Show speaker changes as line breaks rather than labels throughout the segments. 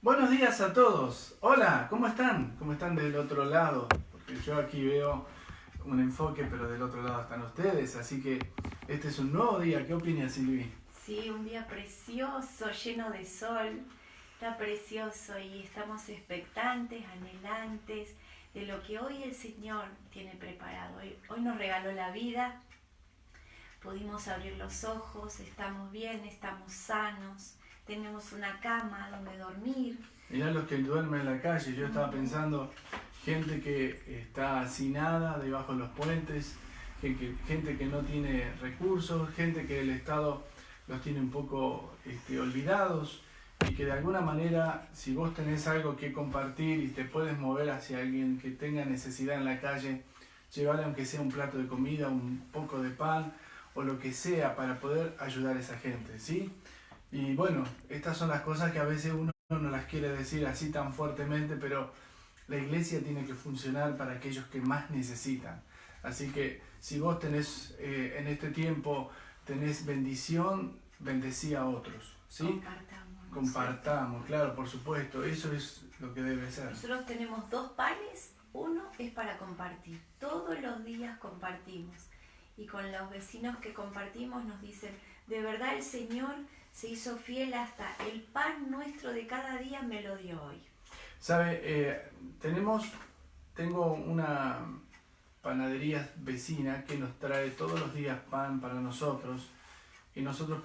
Buenos días a todos. Hola, ¿cómo están? ¿Cómo están del otro lado? Porque yo aquí veo un enfoque, pero del otro lado están ustedes. Así que este es un nuevo día. ¿Qué opinas, Silvi?
Sí, un día precioso, lleno de sol. Está precioso y estamos expectantes, anhelantes de lo que hoy el Señor tiene preparado. Hoy nos regaló la vida, pudimos abrir los ojos, estamos bien, estamos sanos, tenemos una cama donde dormir.
Mirá los que duermen en la calle. Yo estaba pensando, gente que está sin nada debajo de los puentes, gente que no tiene recursos, gente que el Estado los tiene un poco olvidados y que de alguna manera, si vos tenés algo que compartir y te puedes mover hacia alguien que tenga necesidad en la calle, llevarle aunque sea un plato de comida, un poco de pan o lo que sea para poder ayudar a esa gente, ¿sí? Y bueno, estas son las cosas que a veces uno no las quiere decir así tan fuertemente, pero la iglesia tiene que funcionar para aquellos que más necesitan. Así que si vos tenés en este tiempo, tenés bendición, bendecí a otros, ¿sí? Compartamos, claro, por supuesto, eso es lo que debe ser.
Nosotros tenemos 2 panes, uno es para compartir, todos los días compartimos. Y con los vecinos que compartimos nos dicen, de verdad el Señor se hizo fiel hasta el pan nuestro de cada día me lo dio hoy.
¿Sabe? Tengo una panadería vecina que nos trae todos los días pan para nosotros y nosotros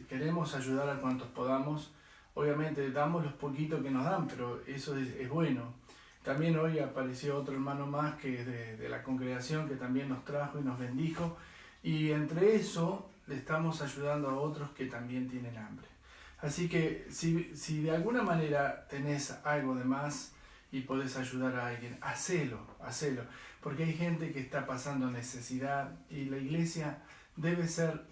queremos ayudar a cuantos podamos. Obviamente damos los poquitos que nos dan, pero eso es bueno. También hoy apareció otro hermano más que de la congregación que también nos trajo y nos bendijo, y entre eso le estamos ayudando a otros que también tienen hambre. Así que si de alguna manera tenés algo de más y podés ayudar a alguien, hacelo, porque hay gente que está pasando necesidad y la iglesia debe ser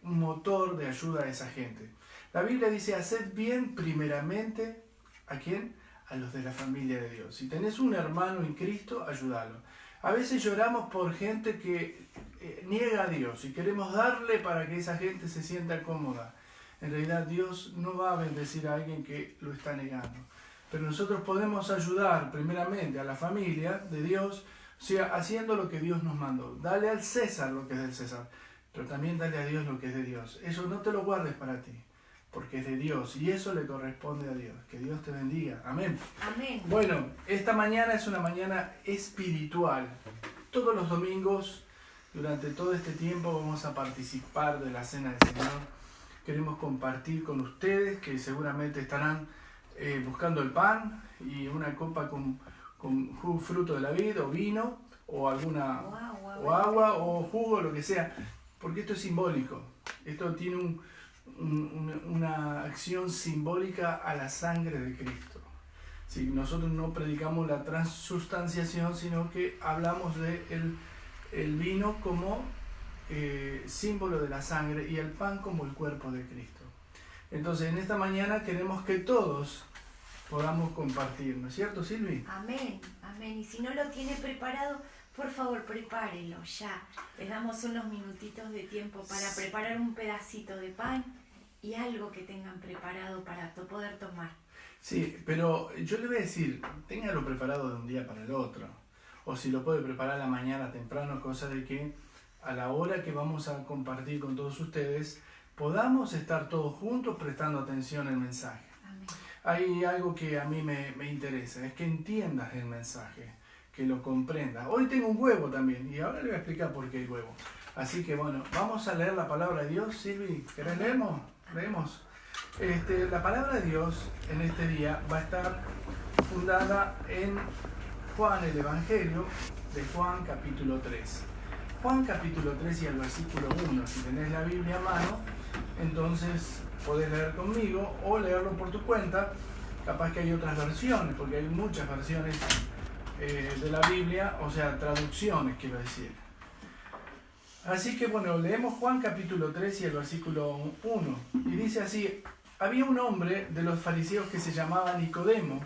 un motor de ayuda a esa gente. La Biblia dice, haced bien primeramente, ¿a quién? A los de la familia de Dios. Si tenés un hermano en Cristo, ayúdalo. A veces lloramos por gente que niega a Dios y queremos darle para que esa gente se sienta cómoda. En realidad Dios no va a bendecir a alguien que lo está negando. Pero nosotros podemos ayudar primeramente a la familia de Dios, o sea, haciendo lo que Dios nos mandó. Dale al César lo que es del César, pero también dale a Dios lo que es de Dios. Eso no te lo guardes para ti, porque es de Dios y eso le corresponde a Dios. Que Dios te bendiga. Amén.
Amén.
Bueno, esta mañana es una mañana espiritual. Todos los domingos, durante todo este tiempo, vamos a participar de la Cena del Señor. Queremos compartir con ustedes, que seguramente estarán buscando el pan y una copa con fruto de la vid o vino o alguna o agua o jugo, lo que sea, porque esto es simbólico. Esto tiene una acción simbólica a la sangre de Cristo. Sí, nosotros no predicamos la transustanciación, sino que hablamos de el vino como símbolo de la sangre y el pan como el cuerpo de Cristo. Entonces, en esta mañana queremos que todos podamos compartir, ¿no es cierto, Silvi?
Amén, amén. Y si no lo tiene preparado, por favor, prepárelo ya. Les damos unos minutitos de tiempo para preparar un pedacito de pan y algo que tengan preparado para poder tomar.
Sí, pero yo le voy a decir, téngalo preparado de un día para el otro. O si lo puede preparar a la mañana temprano, cosa de que a la hora que vamos a compartir con todos ustedes, podamos estar todos juntos prestando atención al mensaje.
Amén.
Hay algo que a mí me interesa, es que entiendas el mensaje, que lo comprendas. Hoy tengo un huevo también, y ahora le voy a explicar por qué hay huevo. Así que bueno, vamos a leer la palabra de Dios. Silvi, ¿querés leemos? Leemos. La palabra de Dios en este día va a estar fundada en Juan, el Evangelio de Juan capítulo 3. Juan capítulo 3 y el versículo 1. Si tenés la Biblia a mano, entonces podés leer conmigo o leerlo por tu cuenta. Capaz que hay otras versiones, porque hay muchas versiones de la Biblia, o sea, traducciones quiero decir. Así que bueno, leemos Juan capítulo 3 y el versículo 1. Y dice así: había un hombre de los fariseos que se llamaba Nicodemo,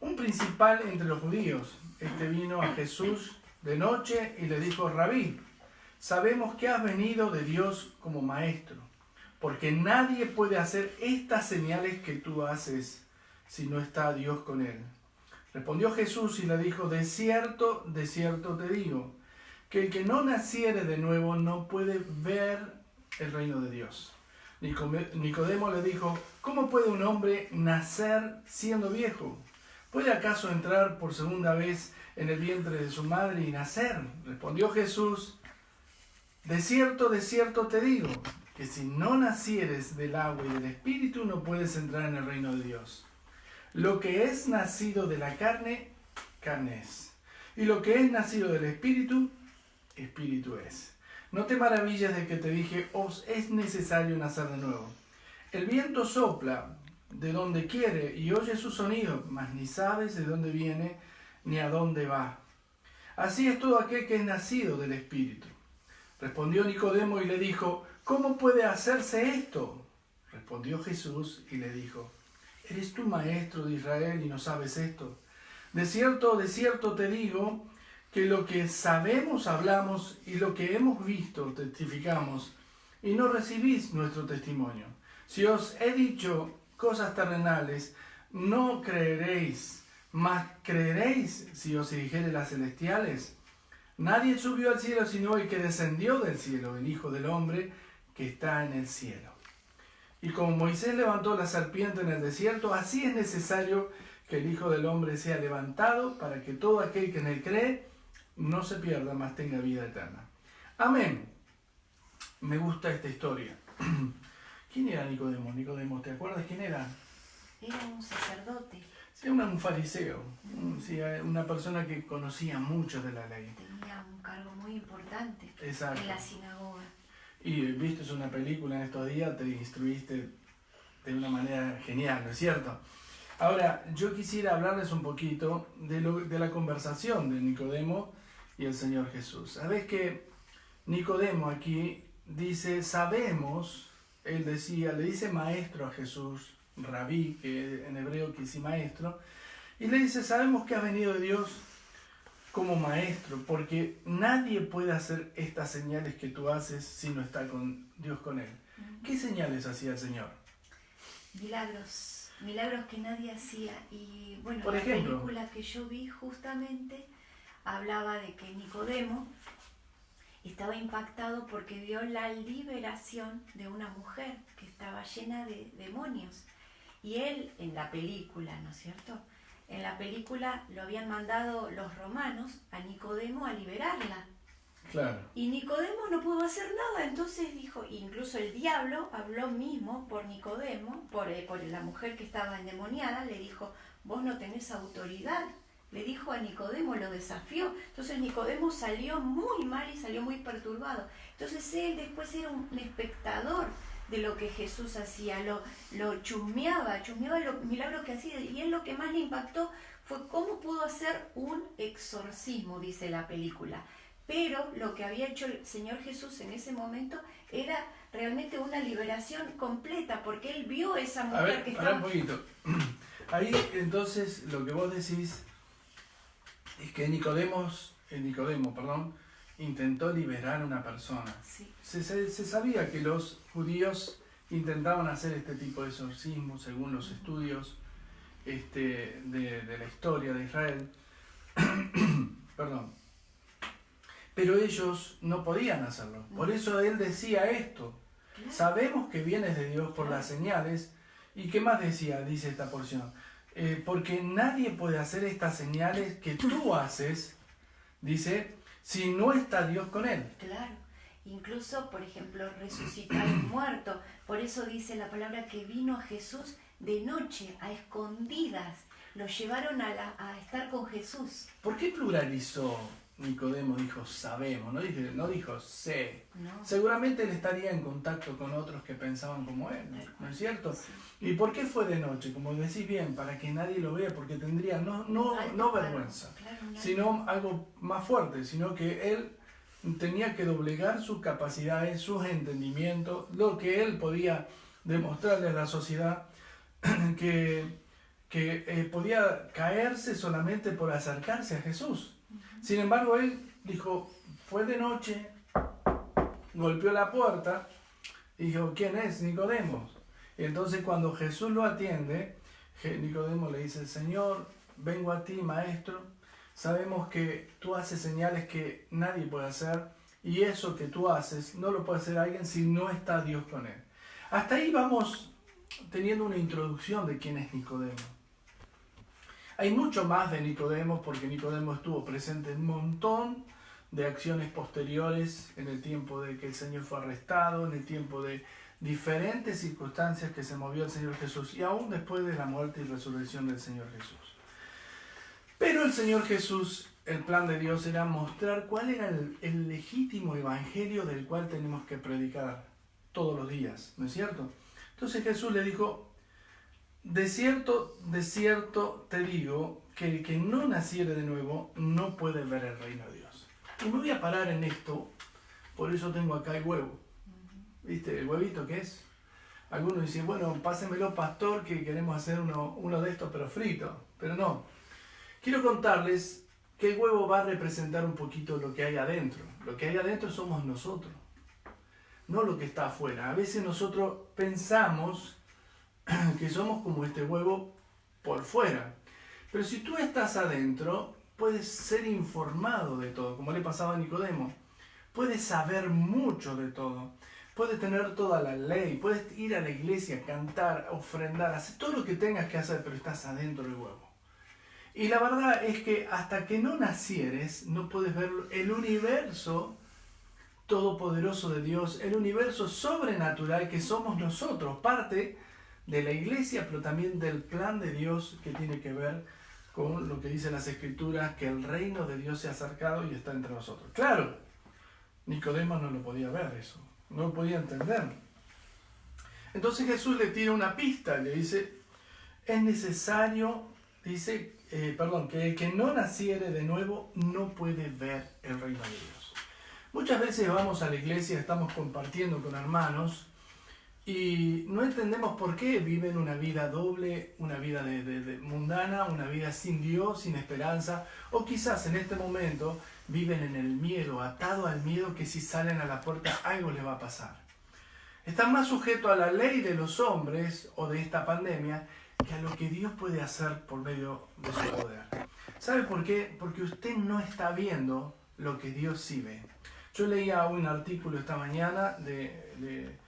un principal entre los judíos. Este vino a Jesús de noche y le dijo: Rabí, sabemos que has venido de Dios como maestro, porque nadie puede hacer estas señales que tú haces si no está Dios con él. Respondió Jesús y le dijo, de cierto te digo, que el que no naciere de nuevo no puede ver el reino de Dios. Nicodemo le dijo, ¿cómo puede un hombre nacer siendo viejo? ¿Puede acaso entrar por segunda vez en el vientre de su madre y nacer? Respondió Jesús, de cierto te digo, que si no nacieres del agua y del Espíritu no puedes entrar en el reino de Dios. Lo que es nacido de la carne, carne es. Y lo que es nacido del Espíritu, Espíritu es. No te maravilles de que te dije, os es necesario nacer de nuevo. El viento sopla de donde quiere y oye su sonido, mas ni sabes de dónde viene ni a dónde va. Así es todo aquel que es nacido del Espíritu. Respondió Nicodemo y le dijo, ¿cómo puede hacerse esto? Respondió Jesús y le dijo, ¿eres tú maestro de Israel y no sabes esto? De cierto te digo, que lo que sabemos hablamos y lo que hemos visto testificamos, y no recibís nuestro testimonio. Si os he dicho cosas terrenales, no creeréis, mas creeréis si os dijere las celestiales. Nadie subió al cielo sino el que descendió del cielo, el Hijo del Hombre que está en el cielo. Y como Moisés levantó la serpiente en el desierto, así es necesario que el Hijo del Hombre sea levantado para que todo aquel que en él cree no se pierda, mas tenga vida eterna. Amén. Me gusta esta historia. ¿Quién era Nicodemo? Nicodemo, ¿te acuerdas quién era?
Era un sacerdote.
Sí, un fariseo. Sí, una persona que conocía mucho de la ley.
Tenía un cargo muy importante.
Exacto.
En la sinagoga.
Y viste una película en estos días, te instruiste de una manera genial, ¿no es cierto? Ahora, yo quisiera hablarles un poquito de la conversación de Nicodemo y el Señor Jesús. Sabes que Nicodemo aquí dice, sabemos, él decía, le dice maestro a Jesús, rabí, que en hebreo quiere decir maestro, y le dice, sabemos que has venido de Dios como maestro, porque nadie puede hacer estas señales que tú haces si no está con Dios con él. ¿Qué señales hacía el Señor?
Milagros que nadie hacía. Y bueno,
por
la
ejemplo,
película que yo vi justamente hablaba de que Nicodemo estaba impactado porque vio la liberación de una mujer que estaba llena de demonios. Y él, en la película, ¿no es cierto? En la película lo habían mandado los romanos a Nicodemo a liberarla.
Claro.
Y Nicodemo no pudo hacer nada, entonces dijo, incluso el diablo habló mismo por Nicodemo, por la mujer que estaba endemoniada, le dijo, vos no tenés autoridad. Le dijo a Nicodemo, lo desafió. Entonces Nicodemo salió muy mal y salió muy perturbado. Entonces él después era un espectador de lo que Jesús hacía, lo chusmeaba los milagros que hacía, y él lo que más le impactó fue cómo pudo hacer un exorcismo, dice la película. Pero lo que había hecho el Señor Jesús en ese momento era realmente una liberación completa, porque él vio a esa mujer que estaba...
un poquito. Ahí entonces lo que vos decís es que Nicodemo, intentó liberar a una persona.
Sí.
Se sabía que los judíos intentaban hacer este tipo de exorcismos según los estudios de la historia de Israel. Perdón. Pero ellos no podían hacerlo. Por eso él decía esto.
Claro.
Sabemos que vienes de Dios por las señales. ¿Y qué más decía? Dice esta porción. Porque nadie puede hacer estas señales que tú haces, dice, si no está Dios con él.
Claro. Incluso, por ejemplo, resucitar un muerto. Por eso dice la palabra que vino a Jesús de noche, a escondidas. Lo llevaron a estar con Jesús.
¿Por qué pluralizó Nicodemo? Dijo sabemos, no dijo sé.
No.
Seguramente él estaría en contacto con otros que pensaban como él, ¿no es cierto? Sí. ¿Y por qué fue de noche? Como decís bien, para que nadie lo vea, porque tendría no vergüenza, claro, sino algo más fuerte, sino que él tenía que doblegar sus capacidades, sus entendimientos, lo que él podía demostrarle a la sociedad, que podía caerse solamente por acercarse a Jesús. Sin embargo, él dijo, fue de noche, golpeó la puerta, Y dijo, ¿quién es? Nicodemo. Y entonces cuando Jesús lo atiende, Nicodemo le dice, Señor, vengo a ti, maestro, sabemos que tú haces señales que nadie puede hacer, y eso que tú haces no lo puede hacer alguien si no está Dios con él. Hasta ahí vamos teniendo una introducción de quién es Nicodemo. Hay mucho más de Nicodemo, porque Nicodemo estuvo presente en un montón de acciones posteriores en el tiempo de que el Señor fue arrestado, en el tiempo de diferentes circunstancias que se movió el Señor Jesús, y aún después de la muerte y resurrección del Señor Jesús. Pero el Señor Jesús, el plan de Dios era mostrar cuál era el legítimo evangelio del cual tenemos que predicar todos los días, ¿no es cierto? Entonces Jesús le dijo, de cierto te digo, que el que no naciere de nuevo no puede ver el reino de Dios. Y me voy a parar en esto, por eso tengo acá el huevo. ¿Viste? El huevito que es. Algunos dicen, bueno, pásenmelo, pastor, que queremos hacer uno de estos, pero frito. Pero no. Quiero contarles que el huevo va a representar un poquito lo que hay adentro. Lo que hay adentro somos nosotros, no lo que está afuera. A veces nosotros pensamos que somos como este huevo por fuera. Pero si tú estás adentro, puedes ser informado de todo, como le pasaba a Nicodemo. Puedes saber mucho de todo. Puedes tener toda la ley, puedes ir a la iglesia, cantar, ofrendar, hacer todo lo que tengas que hacer, pero estás adentro del huevo. Y la verdad es que hasta que no nacieres, no puedes ver el universo todopoderoso de Dios, el universo sobrenatural que somos nosotros, parte de la iglesia, pero también del plan de Dios que tiene que ver con lo que dicen las Escrituras, que el reino de Dios se ha acercado y está entre nosotros. Claro, Nicodemo no lo podía ver eso. No lo podía entender. Entonces Jesús le tira una pista, le dice, es necesario, dice, que el que no naciere de nuevo no puede ver el reino de Dios. Muchas veces vamos a la iglesia, estamos compartiendo con hermanos y no entendemos por qué viven una vida doble, una vida de mundana, una vida sin Dios, sin esperanza, o quizás en este momento viven en el miedo, atado al miedo que si salen a la puerta algo les va a pasar. Están más sujetos a la ley de los hombres o de esta pandemia que a lo que Dios puede hacer por medio de su poder. ¿Sabe por qué? Porque usted no está viendo lo que Dios sí ve. Yo leía un artículo esta mañana de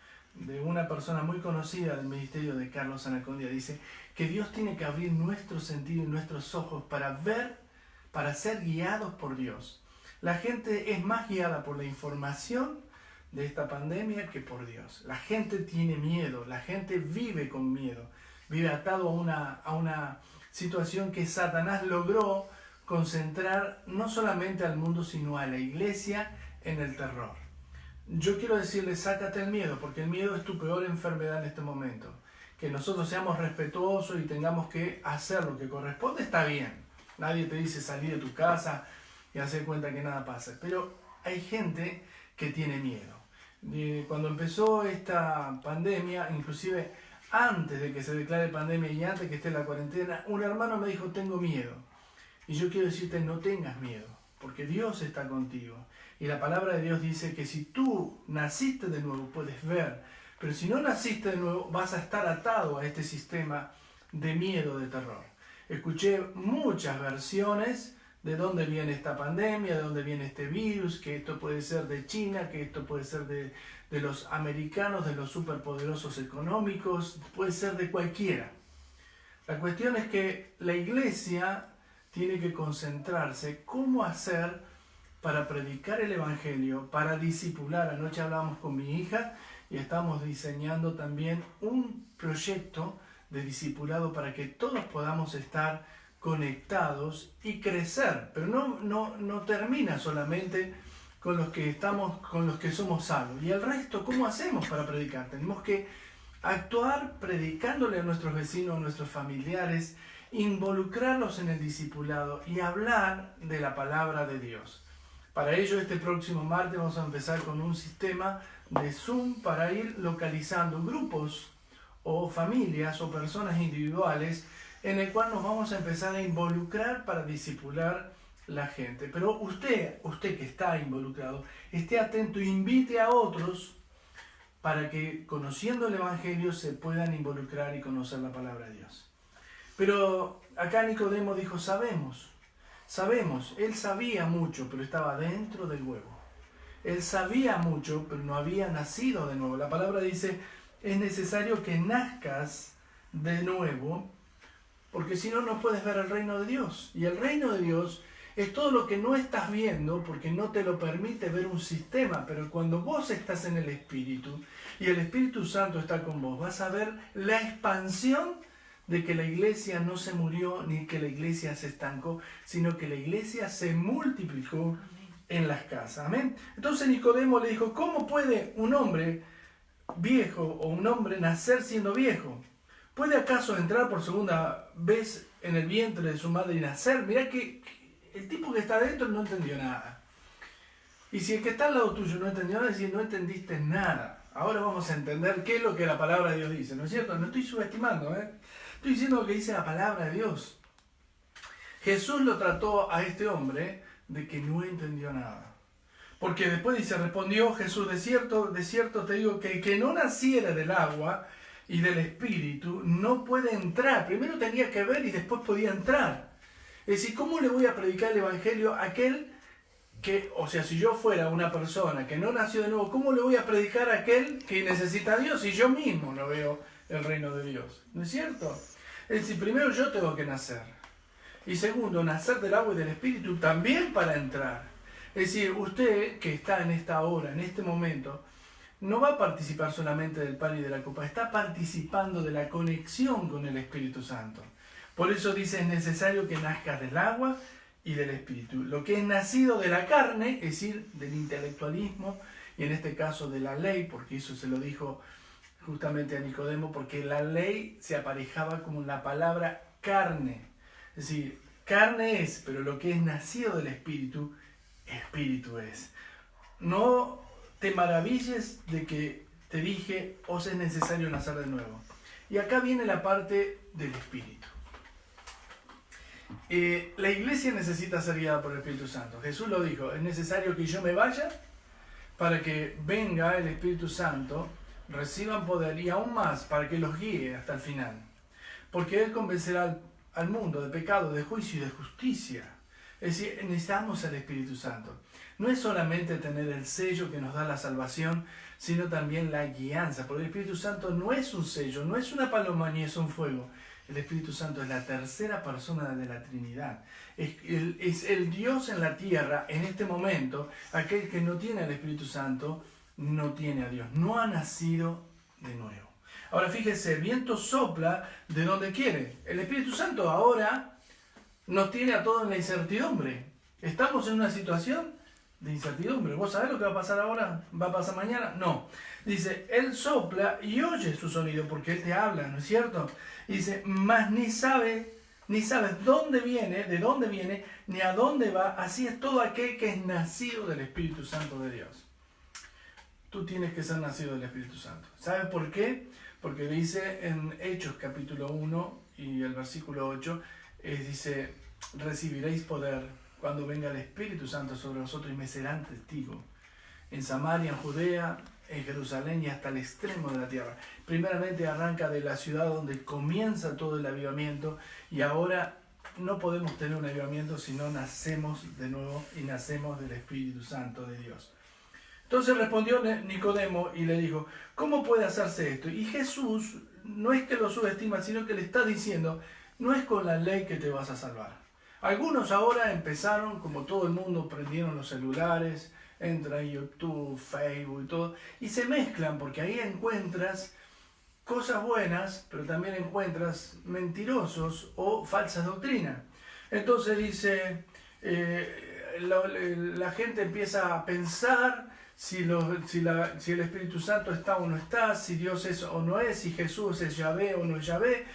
una persona muy conocida del ministerio de Carlos Anacondia. Dice que Dios tiene que abrir nuestros sentidos y nuestros ojos para ver, para ser guiados por Dios. La gente es más guiada por la información de esta pandemia que por Dios. La gente tiene miedo, la gente vive con miedo, vive atado a una situación que Satanás logró concentrar no solamente al mundo, sino a la iglesia en el terror. Yo quiero decirle, sácate el miedo, porque el miedo es tu peor enfermedad en este momento. Que nosotros seamos respetuosos y tengamos que hacer lo que corresponde, está bien. Nadie te dice salir de tu casa y hacer cuenta que nada pasa. Pero hay gente que tiene miedo. Cuando empezó esta pandemia, inclusive antes de que se declare pandemia y antes que esté la cuarentena, un hermano me dijo, tengo miedo. Y yo quiero decirte, no tengas miedo, porque Dios está contigo. Y la palabra de Dios dice que si tú naciste de nuevo, puedes ver. Pero si no naciste de nuevo, vas a estar atado a este sistema de miedo, de terror. Escuché muchas versiones de dónde viene esta pandemia, de dónde viene este virus, que esto puede ser de China, que esto puede ser de los americanos, de los superpoderosos económicos, puede ser de cualquiera. La cuestión es que la iglesia tiene que concentrarse cómo hacer para predicar el evangelio, para discipular. Anoche hablábamos con mi hija y estamos diseñando también un proyecto de discipulado para que todos podamos estar conectados y crecer, pero no termina solamente con los que somos salvos. Y el resto, ¿cómo hacemos para predicar? Tenemos que actuar predicándole a nuestros vecinos, a nuestros familiares, involucrarlos en el discipulado y hablar de la palabra de Dios. Para ello, este próximo martes vamos a empezar con un sistema de Zoom para ir localizando grupos o familias o personas individuales en el cual nos vamos a empezar a involucrar para discipular la gente. Pero usted que está involucrado, esté atento, invite a otros para que conociendo el Evangelio se puedan involucrar y conocer la palabra de Dios. Pero acá Nicodemo dijo, sabemos, él sabía mucho, pero estaba dentro del huevo. Él sabía mucho, pero no había nacido de nuevo. La palabra dice, es necesario que nazcas de nuevo, porque si no, no puedes ver el reino de Dios. Y el reino de Dios es todo lo que no estás viendo, porque no te lo permite ver un sistema. Pero cuando vos estás en el Espíritu, y el Espíritu Santo está con vos, vas a ver la expansión de que la iglesia no se murió, ni que la iglesia se estancó, sino que la iglesia se multiplicó en las casas. Amén. Entonces Nicodemo le dijo, ¿cómo puede un hombre viejo o un hombre nacer siendo viejo? ¿Puede acaso entrar por segunda vez en el vientre de su madre y nacer? Mirá que el tipo que está adentro no entendió nada. Y si el que está al lado tuyo no entendió nada, es decir, no entendiste nada. Ahora vamos a entender qué es lo que la palabra de Dios dice, ¿no es cierto? No estoy subestimando, estoy diciendo lo que dice la palabra de Dios. Jesús lo trató a este hombre de que no entendió nada. Porque después dice, respondió Jesús, de cierto te digo que el que no naciera del agua y del Espíritu no puede entrar. Primero tenía que ver y después podía entrar. Es decir, ¿cómo le voy a predicar el Evangelio a aquel que, o sea, si yo fuera una persona que no nació de nuevo, ¿cómo le voy a predicar a aquel que necesita a Dios si yo mismo no veo el reino de Dios? ¿No es cierto? Es decir, primero yo tengo que nacer. Y segundo, nacer del agua y del Espíritu también para entrar. Es decir, usted que está en esta hora, en este momento, no va a participar solamente del pan y de la copa, está participando de la conexión con el Espíritu Santo. Por eso dice, es necesario que nazcas del agua y del Espíritu. Lo que es nacido de la carne, es decir, del intelectualismo, y en este caso de la ley, porque eso se lo dijo justamente a Nicodemo, porque la ley se aparejaba con la palabra carne. Es decir, carne es, pero lo que es nacido del Espíritu, Espíritu es. No te maravilles de que te dije, os es necesario nacer de nuevo. Y acá viene la parte del Espíritu. La iglesia necesita ser guiada por el Espíritu Santo. Jesús lo dijo, es necesario que yo me vaya para que venga el Espíritu Santo, reciban poder y aún más para que los guíe hasta el final. Porque Él convencerá al mundo de pecado, de juicio y de justicia. Es decir, necesitamos al Espíritu Santo. No es solamente tener el sello que nos da la salvación, sino también la guianza. Porque el Espíritu Santo no es un sello, no es una paloma ni es un fuego. El Espíritu Santo es la tercera persona de la Trinidad. Es el Dios en la tierra en este momento. Aquel que no tiene al Espíritu Santo no tiene a Dios. No ha nacido de nuevo. Ahora fíjese, el viento sopla de donde quiere. El Espíritu Santo ahora nos tiene a todos en la incertidumbre. Estamos en una situación de incertidumbre. ¿Vos sabés lo que va a pasar ahora? ¿Va a pasar mañana? No. Dice, Él sopla y oye su sonido porque Él te habla, ¿no es cierto? Y dice, mas ni sabes dónde viene, de dónde viene, ni a dónde va. Así es todo aquel que es nacido del Espíritu Santo de Dios. Tú tienes que ser nacido del Espíritu Santo. ¿Sabes por qué? Porque dice en Hechos capítulo 1 y el versículo 8, dice, recibiréis poder cuando venga el Espíritu Santo sobre vosotros y me serán testigos en Samaria, en Judea, en Jerusalén y hasta el extremo de la tierra. Primeramente arranca de la ciudad donde comienza todo el avivamiento y ahora no podemos tener un avivamiento si no nacemos de nuevo y nacemos del Espíritu Santo de Dios. Entonces respondió Nicodemo y le dijo, ¿cómo puede hacerse esto? Y Jesús no es que lo subestima, sino que le está diciendo, no es con la ley que te vas a salvar. Algunos ahora empezaron, como todo el mundo, prendieron los celulares, entra en YouTube, Facebook y todo, y se mezclan porque ahí encuentras cosas buenas, pero también encuentras mentirosos o falsas doctrinas. Entonces dice, la gente empieza a pensar si el Espíritu Santo está o no está, si Dios es o no es, si Jesús es Yahvé o no es Yahvé.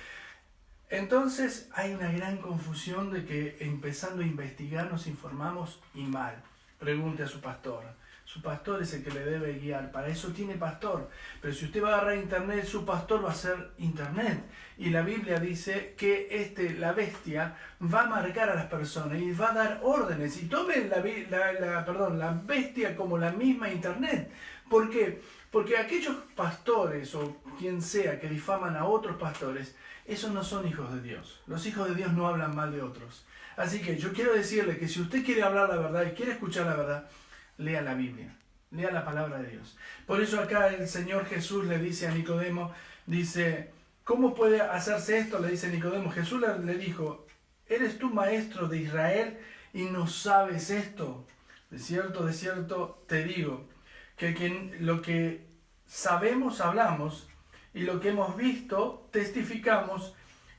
Entonces hay una gran confusión de que empezando a investigar nos informamos y mal. Pregunte a su pastor. Su pastor es el que le debe guiar. Para eso tiene pastor. Pero si usted va a agarrar internet, su pastor va a ser internet. Y la Biblia dice que la bestia va a marcar a las personas y va a dar órdenes. Y tomen la bestia como la misma internet. ¿Por qué? Porque aquellos pastores o quien sea que difaman a otros pastores, esos no son hijos de Dios. Los hijos de Dios no hablan mal de otros. Así que yo quiero decirle que si usted quiere hablar la verdad y quiere escuchar la verdad, lea la Biblia, lea la palabra de Dios. Por eso acá el Señor Jesús le dice a Nicodemo, dice, ¿cómo puede hacerse esto? Le dice Nicodemo. Jesús le dijo, ¿eres tú maestro de Israel y no sabes esto? De cierto te digo, que lo que sabemos hablamos y lo que hemos visto testificamos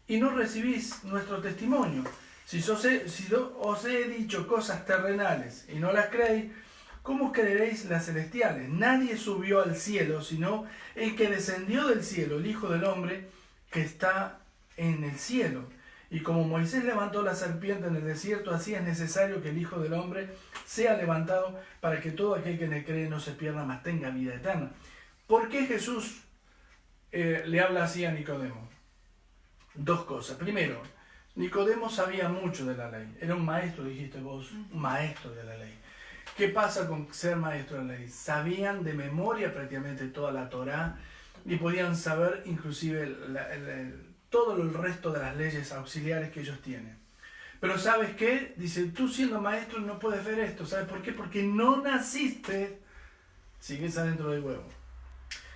y no recibís nuestro testimonio. Si os he dicho cosas terrenales y no las creéis, ¿cómo creeréis las celestiales? Nadie subió al cielo, sino el que descendió del cielo, el Hijo del Hombre, que está en el cielo. Y como Moisés levantó la serpiente en el desierto, así es necesario que el Hijo del Hombre sea levantado para que todo aquel que en él cree no se pierda, mas tenga vida eterna. ¿Por qué Jesús le habla así a Nicodemo? Dos cosas. Primero, Nicodemo sabía mucho de la ley. Era un maestro, dijiste vos, un maestro de la ley. ¿Qué pasa con ser maestro de la ley? Sabían de memoria prácticamente toda la Torá y podían saber inclusive todo el resto de las leyes auxiliares que ellos tienen. Pero ¿sabes qué? Dice, tú siendo maestro no puedes ver esto. ¿Sabes por qué? Porque no naciste, sigues adentro del huevo.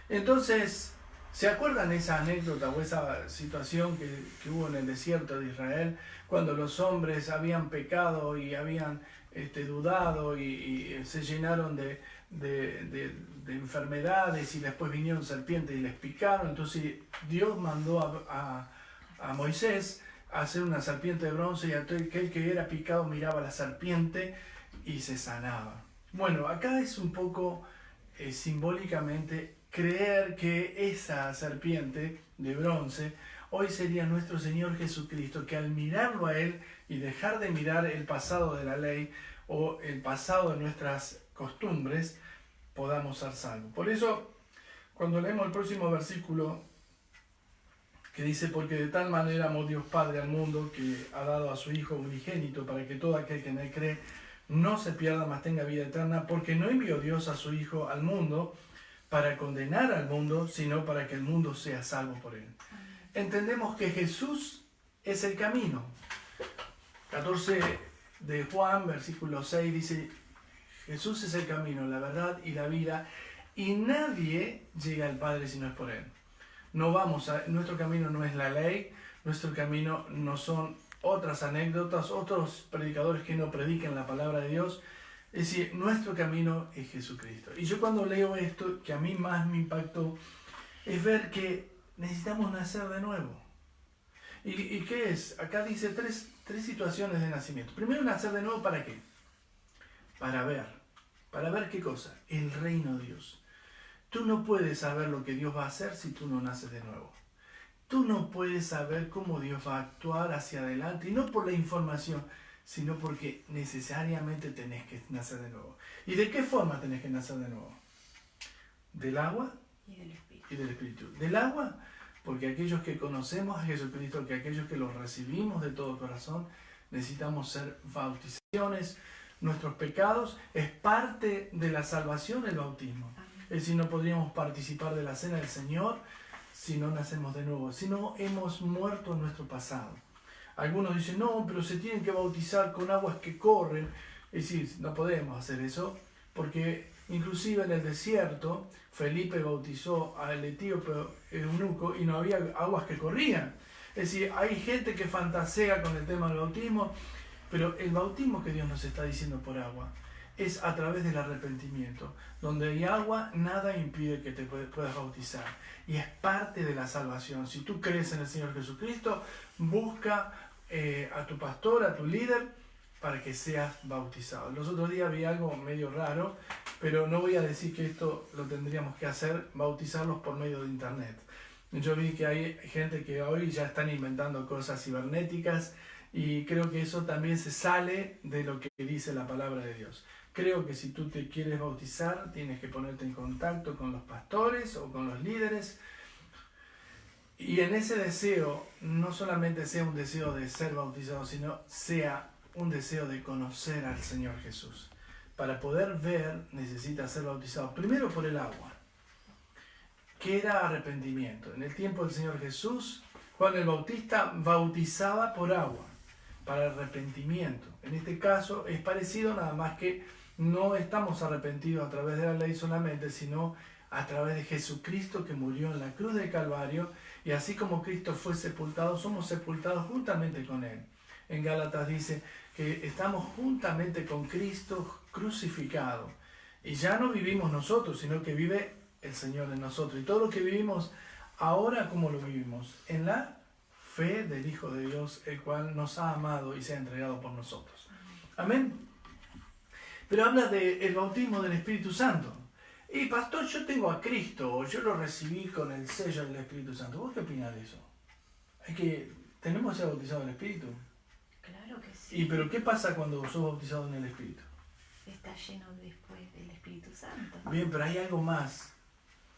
Entonces, ¿se acuerdan esa anécdota o esa situación que hubo en el desierto de Israel cuando los hombres habían pecado y habían dudado y se llenaron de enfermedades y después vinieron serpientes y les picaron? Entonces Dios mandó a Moisés a hacer una serpiente de bronce y aquel que era picado miraba a la serpiente y se sanaba. Bueno, acá es un poco simbólicamente creer que esa serpiente de bronce hoy sería nuestro Señor Jesucristo, que al mirarlo a Él y dejar de mirar el pasado de la ley o el pasado de nuestras costumbres, podamos ser salvos. Por eso, cuando leemos el próximo versículo, que dice, porque de tal manera amó Dios Padre al mundo, que ha dado a su Hijo unigénito, para que todo aquel que en Él cree no se pierda, mas tenga vida eterna, porque no envió Dios a su Hijo al mundo para condenar al mundo, sino para que el mundo sea salvo por Él. Entendemos que Jesús es el camino. 14 de Juan, versículo 6, dice, Jesús es el camino, la verdad y la vida, y nadie llega al Padre si no es por Él. Nuestro camino no es la ley, nuestro camino no son otras anécdotas, otros predicadores que no predican la palabra de Dios. Es decir, nuestro camino es Jesucristo. Y yo cuando leo esto, que a mí más me impactó, es ver que necesitamos nacer de nuevo. ¿Y qué es? Acá dice tres situaciones de nacimiento. Primero, nacer de nuevo, ¿para qué? Para ver. ¿Para ver qué cosa? El reino de Dios. Tú no puedes saber lo que Dios va a hacer si tú no naces de nuevo. Tú no puedes saber cómo Dios va a actuar hacia adelante, y no por la información, sino porque necesariamente tenés que nacer de nuevo. ¿Y de qué forma tenés que nacer de nuevo? Del agua y del Espíritu. Del agua, porque aquellos que conocemos a Jesucristo, que aquellos que lo recibimos de todo corazón, necesitamos ser bautizados. Nuestros pecados es parte de la salvación el bautismo. Es decir, no podríamos participar de la cena del Señor si no nacemos de nuevo, si no hemos muerto en nuestro pasado. Algunos dicen, no, pero se tienen que bautizar con aguas que corren. Es decir, no podemos hacer eso, porque inclusive en el desierto, Felipe bautizó al etíope eunuco y no había aguas que corrían. Es decir, hay gente que fantasea con el tema del bautismo, pero el bautismo que Dios nos está diciendo por agua es a través del arrepentimiento. Donde hay agua, nada impide que te puedas bautizar. Y es parte de la salvación. Si tú crees en el Señor Jesucristo, busca a tu pastor, a tu líder, para que seas bautizado. Los otros días vi algo medio raro, pero no voy a decir que esto lo tendríamos que hacer, bautizarlos por medio de internet. Yo vi que hay gente que hoy ya están inventando cosas cibernéticas, y creo que eso también se sale de lo que dice la palabra de Dios. Creo que si tú te quieres bautizar, tienes que ponerte en contacto con los pastores o con los líderes. Y en ese deseo, no solamente sea un deseo de ser bautizado, sino sea un deseo de conocer al Señor Jesús. para poder ver necesita ser bautizado primero por el agua, que era arrepentimiento. En el tiempo del Señor Jesús, Juan el Bautista bautizaba por agua, para arrepentimiento. En este caso es parecido, nada más que no estamos arrepentidos a través de la ley solamente, sino a través de Jesucristo que murió en la cruz del Calvario, y así como Cristo fue sepultado, somos sepultados juntamente con Él. En Gálatas dice que estamos juntamente con Cristo crucificado, y ya no vivimos nosotros, sino que vive el Señor en nosotros. Y todo lo que vivimos ahora, ¿cómo lo vivimos? En la fe del Hijo de Dios, el cual nos ha amado y se ha entregado por nosotros. Amén. Pero habla del bautismo del Espíritu Santo. Y pastor, yo tengo a Cristo, o yo lo recibí con el sello del Espíritu Santo. ¿Vos qué opinás de eso? ¿Tenemos que ser bautizados en el Espíritu?
Claro que sí.
¿Y pero qué pasa cuando sos bautizado en el Espíritu?
Está lleno después del Espíritu Santo.
Bien, pero hay algo más.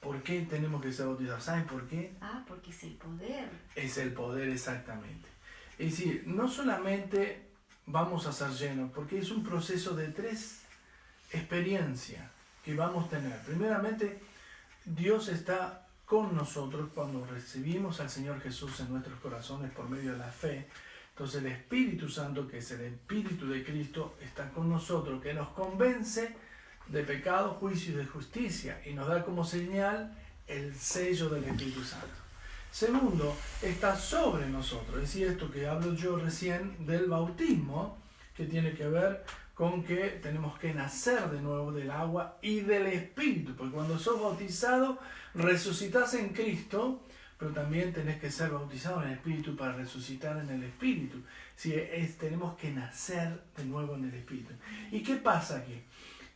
¿Por qué tenemos que ser bautizados? ¿Saben por qué?
Porque es el poder.
Es el poder, exactamente. Es decir, no solamente vamos a ser llenos, porque es un proceso de 3 experiencias que vamos a tener. Primeramente, Dios está con nosotros cuando recibimos al Señor Jesús en nuestros corazones por medio de la fe. Entonces el Espíritu Santo, que es el Espíritu de Cristo, está con nosotros, que nos convence de pecado, juicio y de justicia, y nos da como señal el sello del Espíritu Santo. Segundo, está sobre nosotros, es decir, esto que hablo yo recién del bautismo, que tiene que ver con que tenemos que nacer de nuevo del agua y del Espíritu, porque cuando sos bautizado, resucitás en Cristo, pero también tenés que ser bautizado en el Espíritu para resucitar en el Espíritu. Sí, tenemos que nacer de nuevo en el Espíritu. ¿Y qué pasa aquí?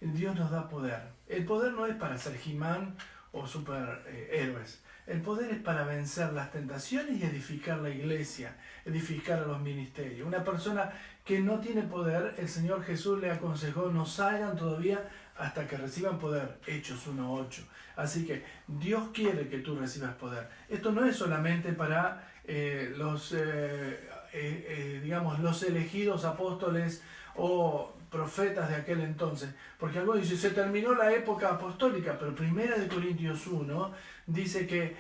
Dios nos da poder. El poder no es para ser He-Man o superhéroes. El poder es para vencer las tentaciones y edificar la iglesia, edificar a los ministerios. Una persona que no tiene poder, el Señor Jesús le aconsejó, no salgan todavía hasta que reciban poder. Hechos 1:8. Así que Dios quiere que tú recibas poder. Esto no es solamente para los elegidos apóstoles o profetas de aquel entonces, porque algunos dicen, se terminó la época apostólica, pero 1 Corintios 1 dice que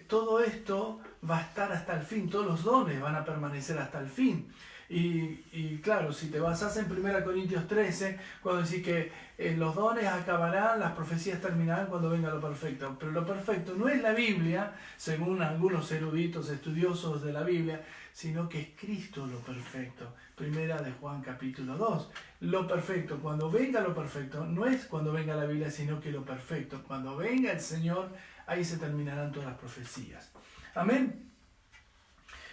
todo esto va a estar hasta el fin, todos los dones van a permanecer hasta el fin. Y claro, si te basas en 1 Corintios 13, cuando decís que los dones acabarán, las profecías terminarán cuando venga lo perfecto. Pero lo perfecto no es la Biblia, según algunos eruditos estudiosos de la Biblia, sino que es Cristo lo perfecto. 1 de Juan capítulo 2. Lo perfecto, cuando venga lo perfecto, no es cuando venga la Biblia, sino que lo perfecto. Cuando venga el Señor, ahí se terminarán todas las profecías. Amén.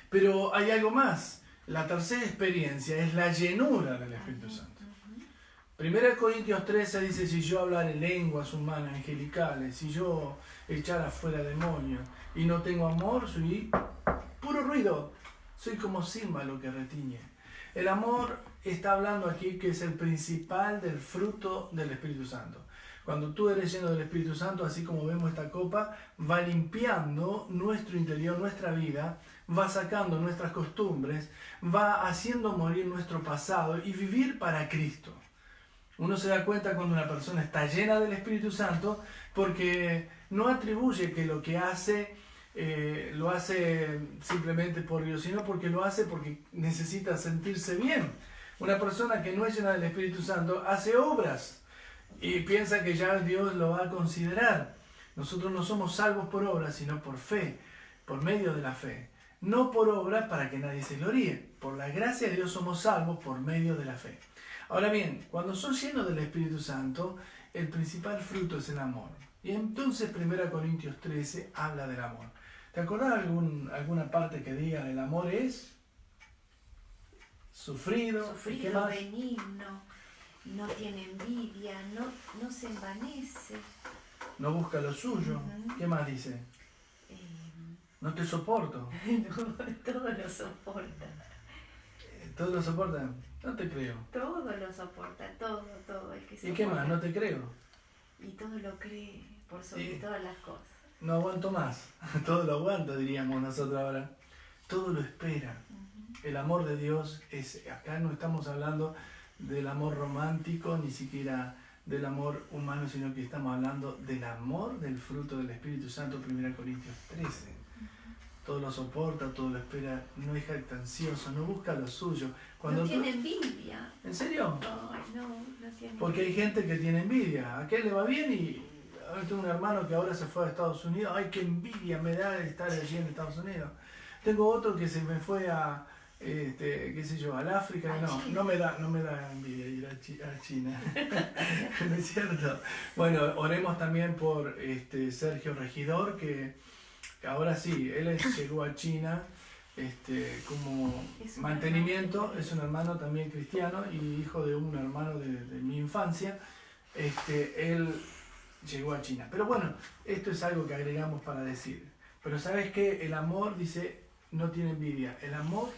Pero hay algo más. La tercera experiencia es la llenura del Espíritu Santo. 1 Corintios 13 dice, si yo hablara en lenguas humanas, angelicales, si yo echara fuera demonios y no tengo amor, soy puro ruido, soy como címbalo que retiñe. El amor está hablando aquí que es el principal del fruto del Espíritu Santo. Cuando tú eres lleno del Espíritu Santo, así como vemos esta copa, va limpiando nuestro interior, nuestra vida, va sacando nuestras costumbres, va haciendo morir nuestro pasado y vivir para Cristo. Uno se da cuenta cuando una persona está llena del Espíritu Santo porque no atribuye que lo que hace lo hace simplemente por Dios, sino porque lo hace porque necesita sentirse bien. Una persona que no es llena del Espíritu Santo hace obras y piensa que ya Dios lo va a considerar. Nosotros no somos salvos por obras, sino por fe, por medio de la fe. No por obras para que nadie se gloríe. Por la gracia de Dios somos salvos por medio de la fe. Ahora bien, cuando sos lleno del Espíritu Santo, el principal fruto es el amor. Y entonces 1 Corintios 13 habla del amor. ¿Te acordás alguna parte que diga el amor es sufrido? ¿Qué más?
Benigno, no tiene envidia, no se envanece.
No busca lo suyo. ¿Qué más dice? No te soporto.
No, todo lo soporta.
¿Todo lo soporta? No te creo.
Todo lo soporta, todo. El que
¿Y qué más? No te creo.
Y todo lo cree por sobre todas las cosas.
No aguanto más. Todo lo aguanto, diríamos nosotros ahora. Todo lo espera. El amor de Dios es, acá no estamos hablando del amor romántico, ni siquiera del amor humano, sino que estamos hablando del amor del fruto del Espíritu Santo, 1 Corintios 13. Todo lo soporta, todo lo espera, no es jactancioso, no busca lo suyo.
No tiene envidia.
¿En serio?
Ay, no tiene
Porque hay
envidia.
gente que tiene envidia. A aquel le va bien y tengo un hermano que ahora se fue a Estados Unidos. Ay, qué envidia me da estar allí en Estados Unidos. Tengo otro que se me fue a, qué sé yo, al África. No me da envidia ir a China. ¿No es cierto? Bueno, oremos también por Sergio Regidor, que ahora sí, él llegó a China como mantenimiento. Es un hermano también cristiano y hijo de un hermano de mi infancia. Él llegó a China. Pero bueno, esto es algo que agregamos para decir. Pero ¿sabes qué? El amor, dice, no tiene envidia. El amor,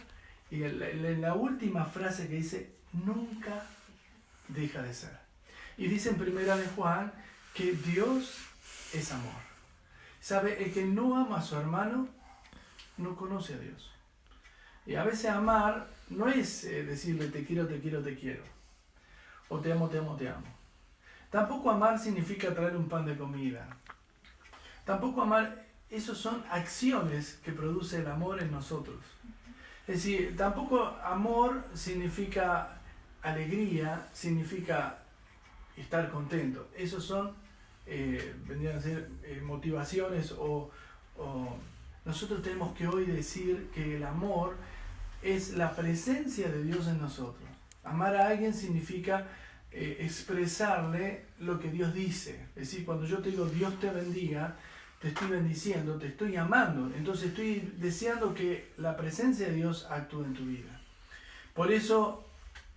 y la última frase que dice, nunca deja de ser. Y dice en 1 de Juan que Dios es amor. ¿Sabe? El que no ama a su hermano no conoce a Dios. Y a veces amar no es decirle te quiero, te quiero, te quiero. O te amo, te amo, te amo. Tampoco amar significa traer un pan de comida. Tampoco amar, esos son acciones que produce el amor en nosotros. Es decir, tampoco amor significa alegría, significa estar contento. Esos son, vendrían a ser motivaciones o nosotros tenemos que hoy decir que el amor es la presencia de Dios en nosotros. Amar a alguien significa expresarle lo que Dios dice. Es decir, cuando yo te digo Dios te bendiga, te estoy bendiciendo, te estoy amando. Entonces estoy deseando que la presencia de Dios actúe en tu vida. Por eso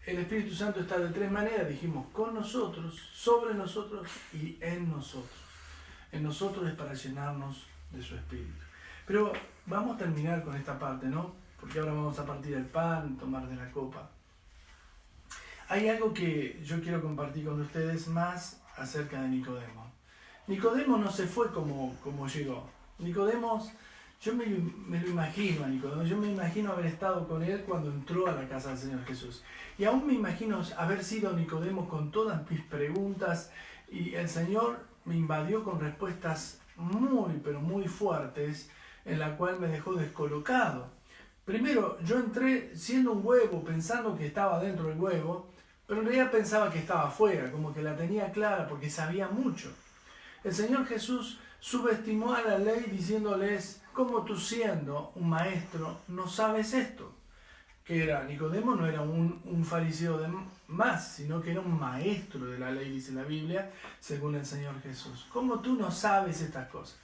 el Espíritu Santo está de tres maneras. Dijimos, con nosotros, sobre nosotros y en nosotros. En nosotros es para llenarnos de su Espíritu. Pero vamos a terminar con esta parte, ¿no? Porque ahora vamos a partir el pan, tomar de la copa. Hay algo que yo quiero compartir con ustedes más acerca de Nicodemo. Nicodemo no se fue como llegó. Nicodemo, yo me lo imagino a Nicodemo, yo me imagino haber estado con él cuando entró a la casa del Señor Jesús. Y aún me imagino haber sido Nicodemo con todas mis preguntas y el Señor me invadió con respuestas muy, pero muy fuertes, en la cual me dejó descolocado. Primero, yo entré siendo un huevo, pensando que estaba dentro del huevo, pero en realidad pensaba que estaba afuera, como que la tenía clara, porque sabía mucho. El Señor Jesús subestimó a la ley diciéndoles, ¿cómo tú siendo un maestro no sabes esto? Que era, Nicodemo no era un fariseo de más, sino que era un maestro de la ley, dice la Biblia, según el Señor Jesús. ¿Cómo tú no sabes estas cosas?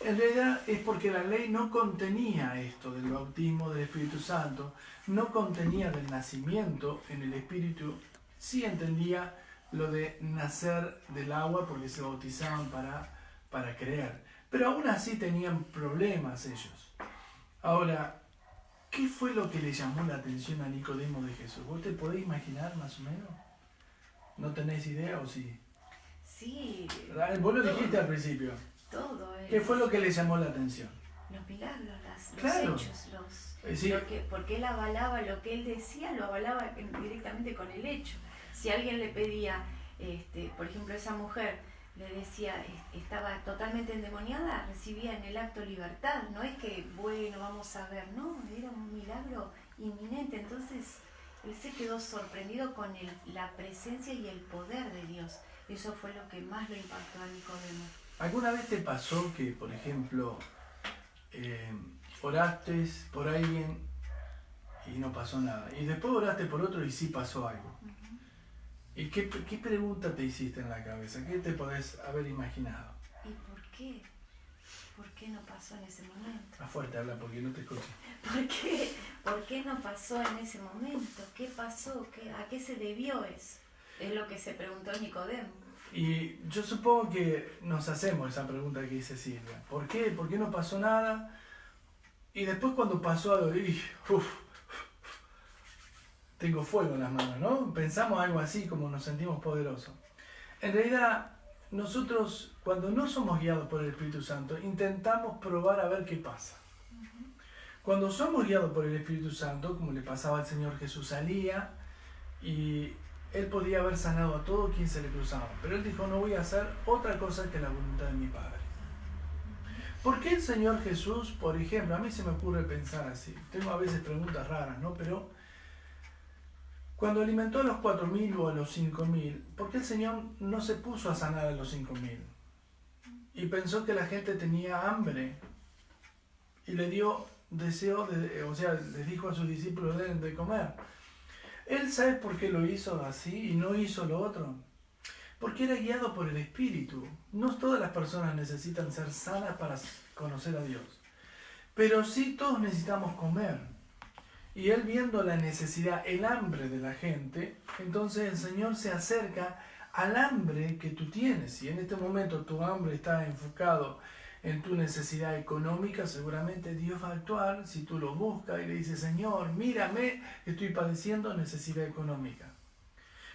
En realidad es porque la ley no contenía esto del bautismo del Espíritu Santo, no contenía del nacimiento en el Espíritu, sí entendía lo de nacer del agua porque se bautizaban para creer. Pero aún así tenían problemas ellos. Ahora, ¿qué fue lo que le llamó la atención a Nicodemo de Jesús? ¿Vos te podés imaginar más o menos? ¿No tenés idea o sí?
Sí.
Vos lo dijiste al principio.
Todo.
¿Qué fue lo que le llamó la atención?
Los milagros, los
Claro.
hechos,
Sí.
porque él avalaba lo que él decía, lo avalaba directamente con el hecho. Si alguien le pedía, por ejemplo, esa mujer le decía, estaba totalmente endemoniada, recibía en el acto libertad. No es que, bueno, vamos a ver, no, era un milagro inminente. Entonces, él se quedó sorprendido con la presencia y el poder de Dios. Eso fue lo que más lo impactó a Nicodemo.
¿Alguna vez te pasó que, por ejemplo, oraste por alguien y no pasó nada? Y después oraste por otro y sí pasó algo. ¿Y qué pregunta te hiciste en la cabeza? ¿Qué te podés haber imaginado?
¿Y por qué? ¿Por qué no pasó en ese momento?
Más fuerte habla porque no te escucho.
¿Por qué? ¿Por qué no pasó en ese momento? ¿Qué pasó? ¿A qué se debió eso? Es lo que se preguntó Nicodemo.
Y yo supongo que nos hacemos esa pregunta que dice Silvia. ¿Por qué? ¿Por qué no pasó nada? Y después cuando pasó algo, tengo fuego en las manos, ¿no? Pensamos algo así, como nos sentimos poderosos. En realidad, nosotros, cuando no somos guiados por el Espíritu Santo, intentamos probar a ver qué pasa. Cuando somos guiados por el Espíritu Santo, como le pasaba al Señor Jesús, salía y él podía haber sanado a todo quien se le cruzaba, pero él dijo, no voy a hacer otra cosa que la voluntad de mi Padre. ¿Por qué el Señor Jesús, por ejemplo, a mí se me ocurre pensar así, tengo a veces preguntas raras, ¿no? Pero cuando alimentó a los 4.000 o a los 5.000, ¿por qué el Señor no se puso a sanar a los 5.000? Y pensó que la gente tenía hambre y le dio deseo, les dijo a sus discípulos deben de comer. Él sabe por qué lo hizo así y no hizo lo otro. Porque era guiado por el Espíritu. No todas las personas necesitan ser sanas para conocer a Dios. Pero sí todos necesitamos comer. Y él viendo la necesidad, el hambre de la gente, entonces el Señor se acerca al hambre que tú tienes. Y en este momento tu hambre está enfocado en tu necesidad económica, seguramente Dios va a actuar si tú lo buscas y le dices, Señor, mírame, estoy padeciendo necesidad económica.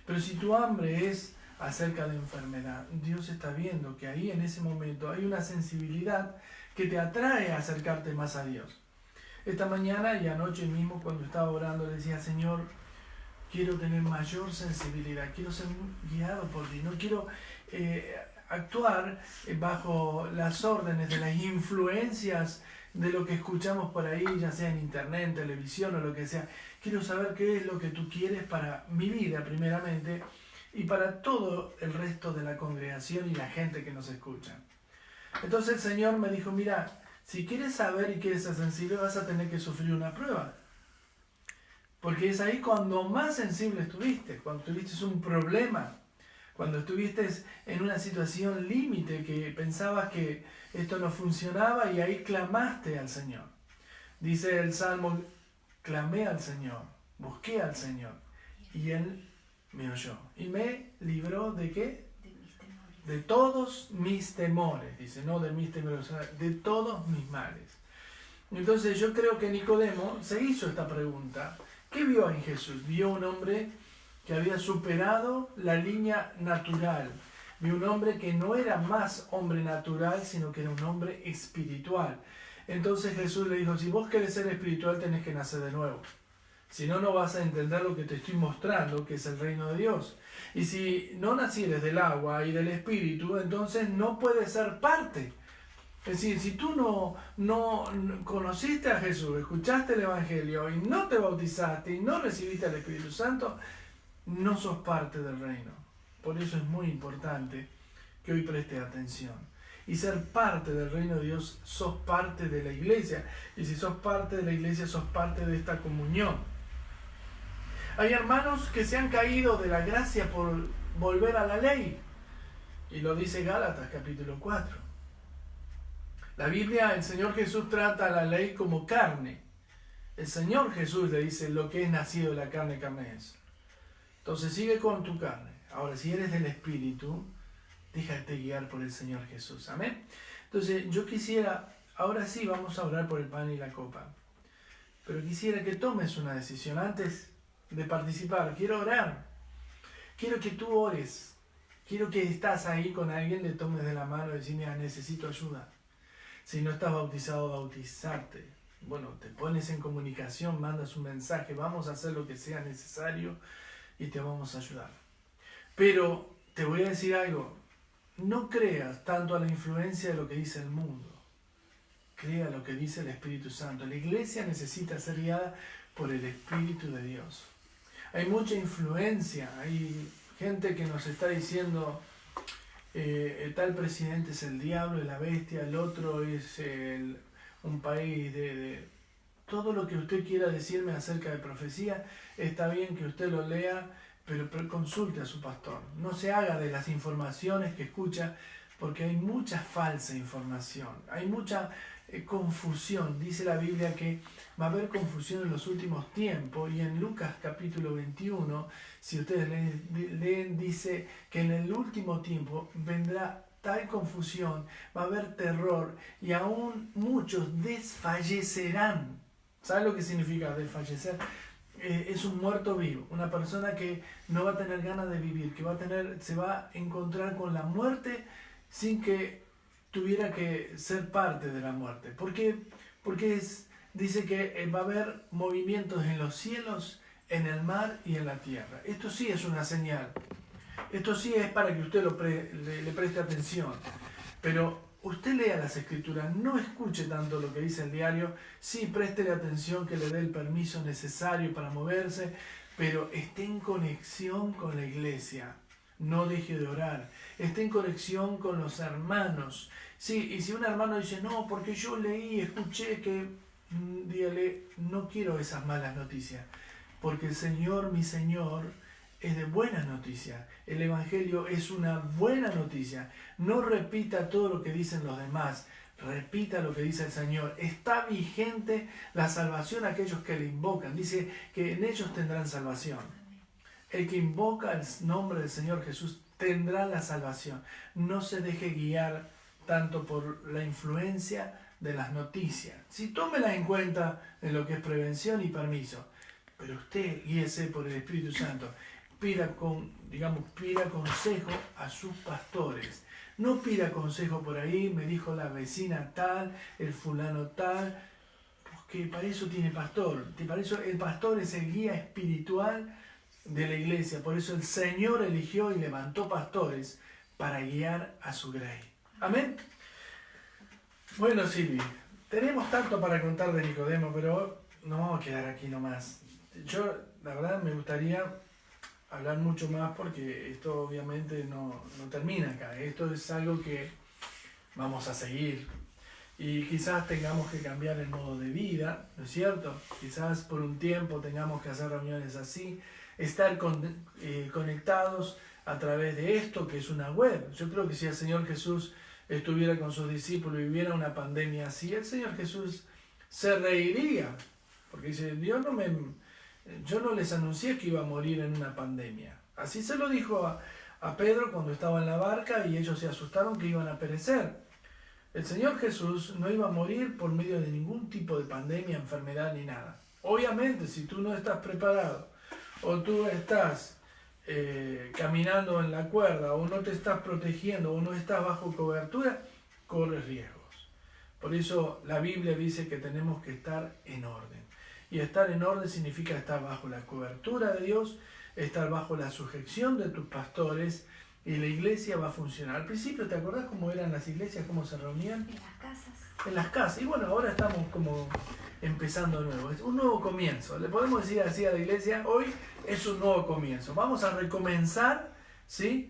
Pero si tu hambre es acerca de enfermedad, Dios está viendo que ahí en ese momento hay una sensibilidad que te atrae a acercarte más a Dios. Esta mañana y anoche mismo cuando estaba orando le decía, Señor, quiero tener mayor sensibilidad, quiero ser guiado por ti, no quiero actuar bajo las órdenes de las influencias de lo que escuchamos por ahí, ya sea en internet, en televisión o lo que sea. Quiero saber qué es lo que tú quieres para mi vida primeramente y para todo el resto de la congregación y la gente que nos escucha. Entonces el Señor me dijo, mira, si quieres saber y quieres ser sensible vas a tener que sufrir una prueba. Porque es ahí cuando más sensible estuviste, cuando tuviste un problema, cuando estuviste en una situación límite que pensabas que esto no funcionaba y ahí clamaste al Señor. Dice el Salmo, clamé al Señor, busqué al Señor y Él me oyó. ¿Y me libró de qué?
De mis temores.
De todos mis temores, dice, no de mis temores, de todos mis males. Entonces yo creo que Nicodemo se hizo esta pregunta. ¿Qué vio en Jesús? Vio un hombre que había superado la línea natural. Vio un hombre que no era más hombre natural, sino que era un hombre espiritual. Entonces Jesús le dijo, si vos querés ser espiritual tenés que nacer de nuevo. Si no, no vas a entender lo que te estoy mostrando, que es el reino de Dios. Y si no nacieres del agua y del espíritu, entonces no puedes ser parte. Es decir, si tú no conociste a Jesús, escuchaste el Evangelio y no te bautizaste y no recibiste al Espíritu Santo, no sos parte del reino. Por eso es muy importante que hoy prestes atención. Y ser parte del reino de Dios, sos parte de la iglesia. Y si sos parte de la iglesia, sos parte de esta comunión. Hay hermanos que se han caído de la gracia por volver a la ley. Y lo dice Gálatas capítulo 4. La Biblia, el Señor Jesús trata a la ley como carne. El Señor Jesús le dice, lo que es nacido de la carne, carne es. Entonces sigue con tu carne. Ahora, si eres del Espíritu, déjate guiar por el Señor Jesús. Amén. Entonces, yo quisiera, ahora sí vamos a orar por el pan y la copa. Pero quisiera que tomes una decisión antes de participar. Quiero orar. Quiero que tú ores. Quiero que estás ahí con alguien, le tomes de la mano y decís, mira, necesito ayuda. Si no estás bautizado, bautizarte. Bueno, te pones en comunicación, mandas un mensaje, vamos a hacer lo que sea necesario y te vamos a ayudar. Pero te voy a decir algo, no creas tanto a la influencia de lo que dice el mundo. Crea lo que dice el Espíritu Santo. La iglesia necesita ser guiada por el Espíritu de Dios. Hay mucha influencia, hay gente que nos está diciendo... tal presidente es el diablo, es la bestia, el otro es un país de... Todo lo que usted quiera decirme acerca de profecía, está bien que usted lo lea, pero consulte a su pastor. No se haga de las informaciones que escucha, porque hay mucha falsa información, hay mucha confusión. Dice la Biblia que va a haber confusión en los últimos tiempos, y en Lucas capítulo 21, si ustedes leen, dice que en el último tiempo vendrá tal confusión, va a haber terror, y aún muchos desfallecerán. ¿Saben lo que significa desfallecer? Es un muerto vivo, una persona que no va a tener ganas de vivir, que se va a encontrar con la muerte sin que tuviera que ser parte de la muerte. ¿Por qué? Porque dice que va a haber movimientos en los cielos en el mar y en la tierra. Esto sí es una señal. Esto sí es para que usted le preste atención. Pero usted lea las escrituras, no escuche tanto lo que dice el diario, sí préstele atención, que le dé el permiso necesario para moverse, pero esté en conexión con la iglesia. No deje de orar. Esté en conexión con los hermanos. Sí, y si un hermano dice, no, porque yo leí, escuché que, dígale, no quiero esas malas noticias. Porque el Señor, mi Señor, es de buenas noticias. El Evangelio es una buena noticia. No repita todo lo que dicen los demás. Repita lo que dice el Señor. Está vigente la salvación a aquellos que le invocan. Dice que en ellos tendrán salvación. El que invoca el nombre del Señor Jesús tendrá la salvación. No se deje guiar tanto por la influencia de las noticias. Sí, tómela en cuenta en lo que es prevención y permiso. Pero usted guíese por el Espíritu Santo. Pida consejo a sus pastores. No pida consejo por ahí, me dijo la vecina tal, el fulano tal, porque para eso tiene pastor. Para eso el pastor es el guía espiritual de la iglesia. Por eso el Señor eligió y levantó pastores para guiar a su grey. Amén. Bueno, Silvi, tenemos tanto para contar de Nicodemo, pero no vamos a quedar aquí nomás. Yo, la verdad, me gustaría hablar mucho más porque esto obviamente no termina acá. Esto es algo que vamos a seguir. Y quizás tengamos que cambiar el modo de vida, ¿no es cierto? Quizás por un tiempo tengamos que hacer reuniones así, estar conectados a través de esto que es una web. Yo creo que si el Señor Jesús estuviera con sus discípulos y viviera una pandemia así, el Señor Jesús se reiría, porque dice, yo no les anuncié que iba a morir en una pandemia. Así se lo dijo a Pedro cuando estaba en la barca y ellos se asustaron que iban a perecer. El Señor Jesús no iba a morir por medio de ningún tipo de pandemia, enfermedad ni nada. Obviamente, si tú no estás preparado o tú estás caminando en la cuerda o no te estás protegiendo o no estás bajo cobertura, corres riesgos. Por eso la Biblia dice que tenemos que estar en orden. Y estar en orden significa estar bajo la cobertura de Dios, estar bajo la sujeción de tus pastores y la iglesia va a funcionar. Al principio, ¿te acordás cómo eran las iglesias, cómo se reunían?
En las casas.
En las casas. Y bueno, ahora estamos como empezando de nuevo. Es un nuevo comienzo. Le podemos decir así a la iglesia, hoy es un nuevo comienzo. Vamos a recomenzar, ¿sí?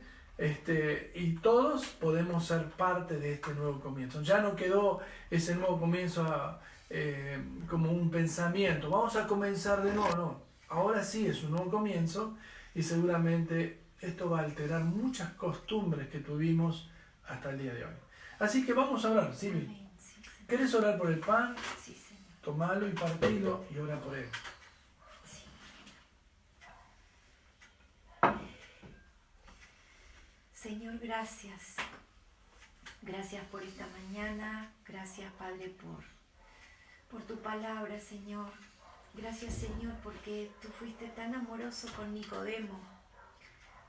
Y todos podemos ser parte de este nuevo comienzo. Ya no quedó ese nuevo comienzo como un pensamiento. Vamos a comenzar de nuevo, no. Ahora sí es un nuevo comienzo y seguramente esto va a alterar muchas costumbres que tuvimos hasta el día de hoy. Así que vamos a orar, Silvi.
Sí,
¿Querés orar por el pan?
sí, Señor.
Tomalo y partilo y ora por él.
Sí. Señor, gracias. Gracias por esta mañana. Gracias, Padre, por tu palabra, Señor. Gracias, Señor, porque tú fuiste tan amoroso con Nicodemo,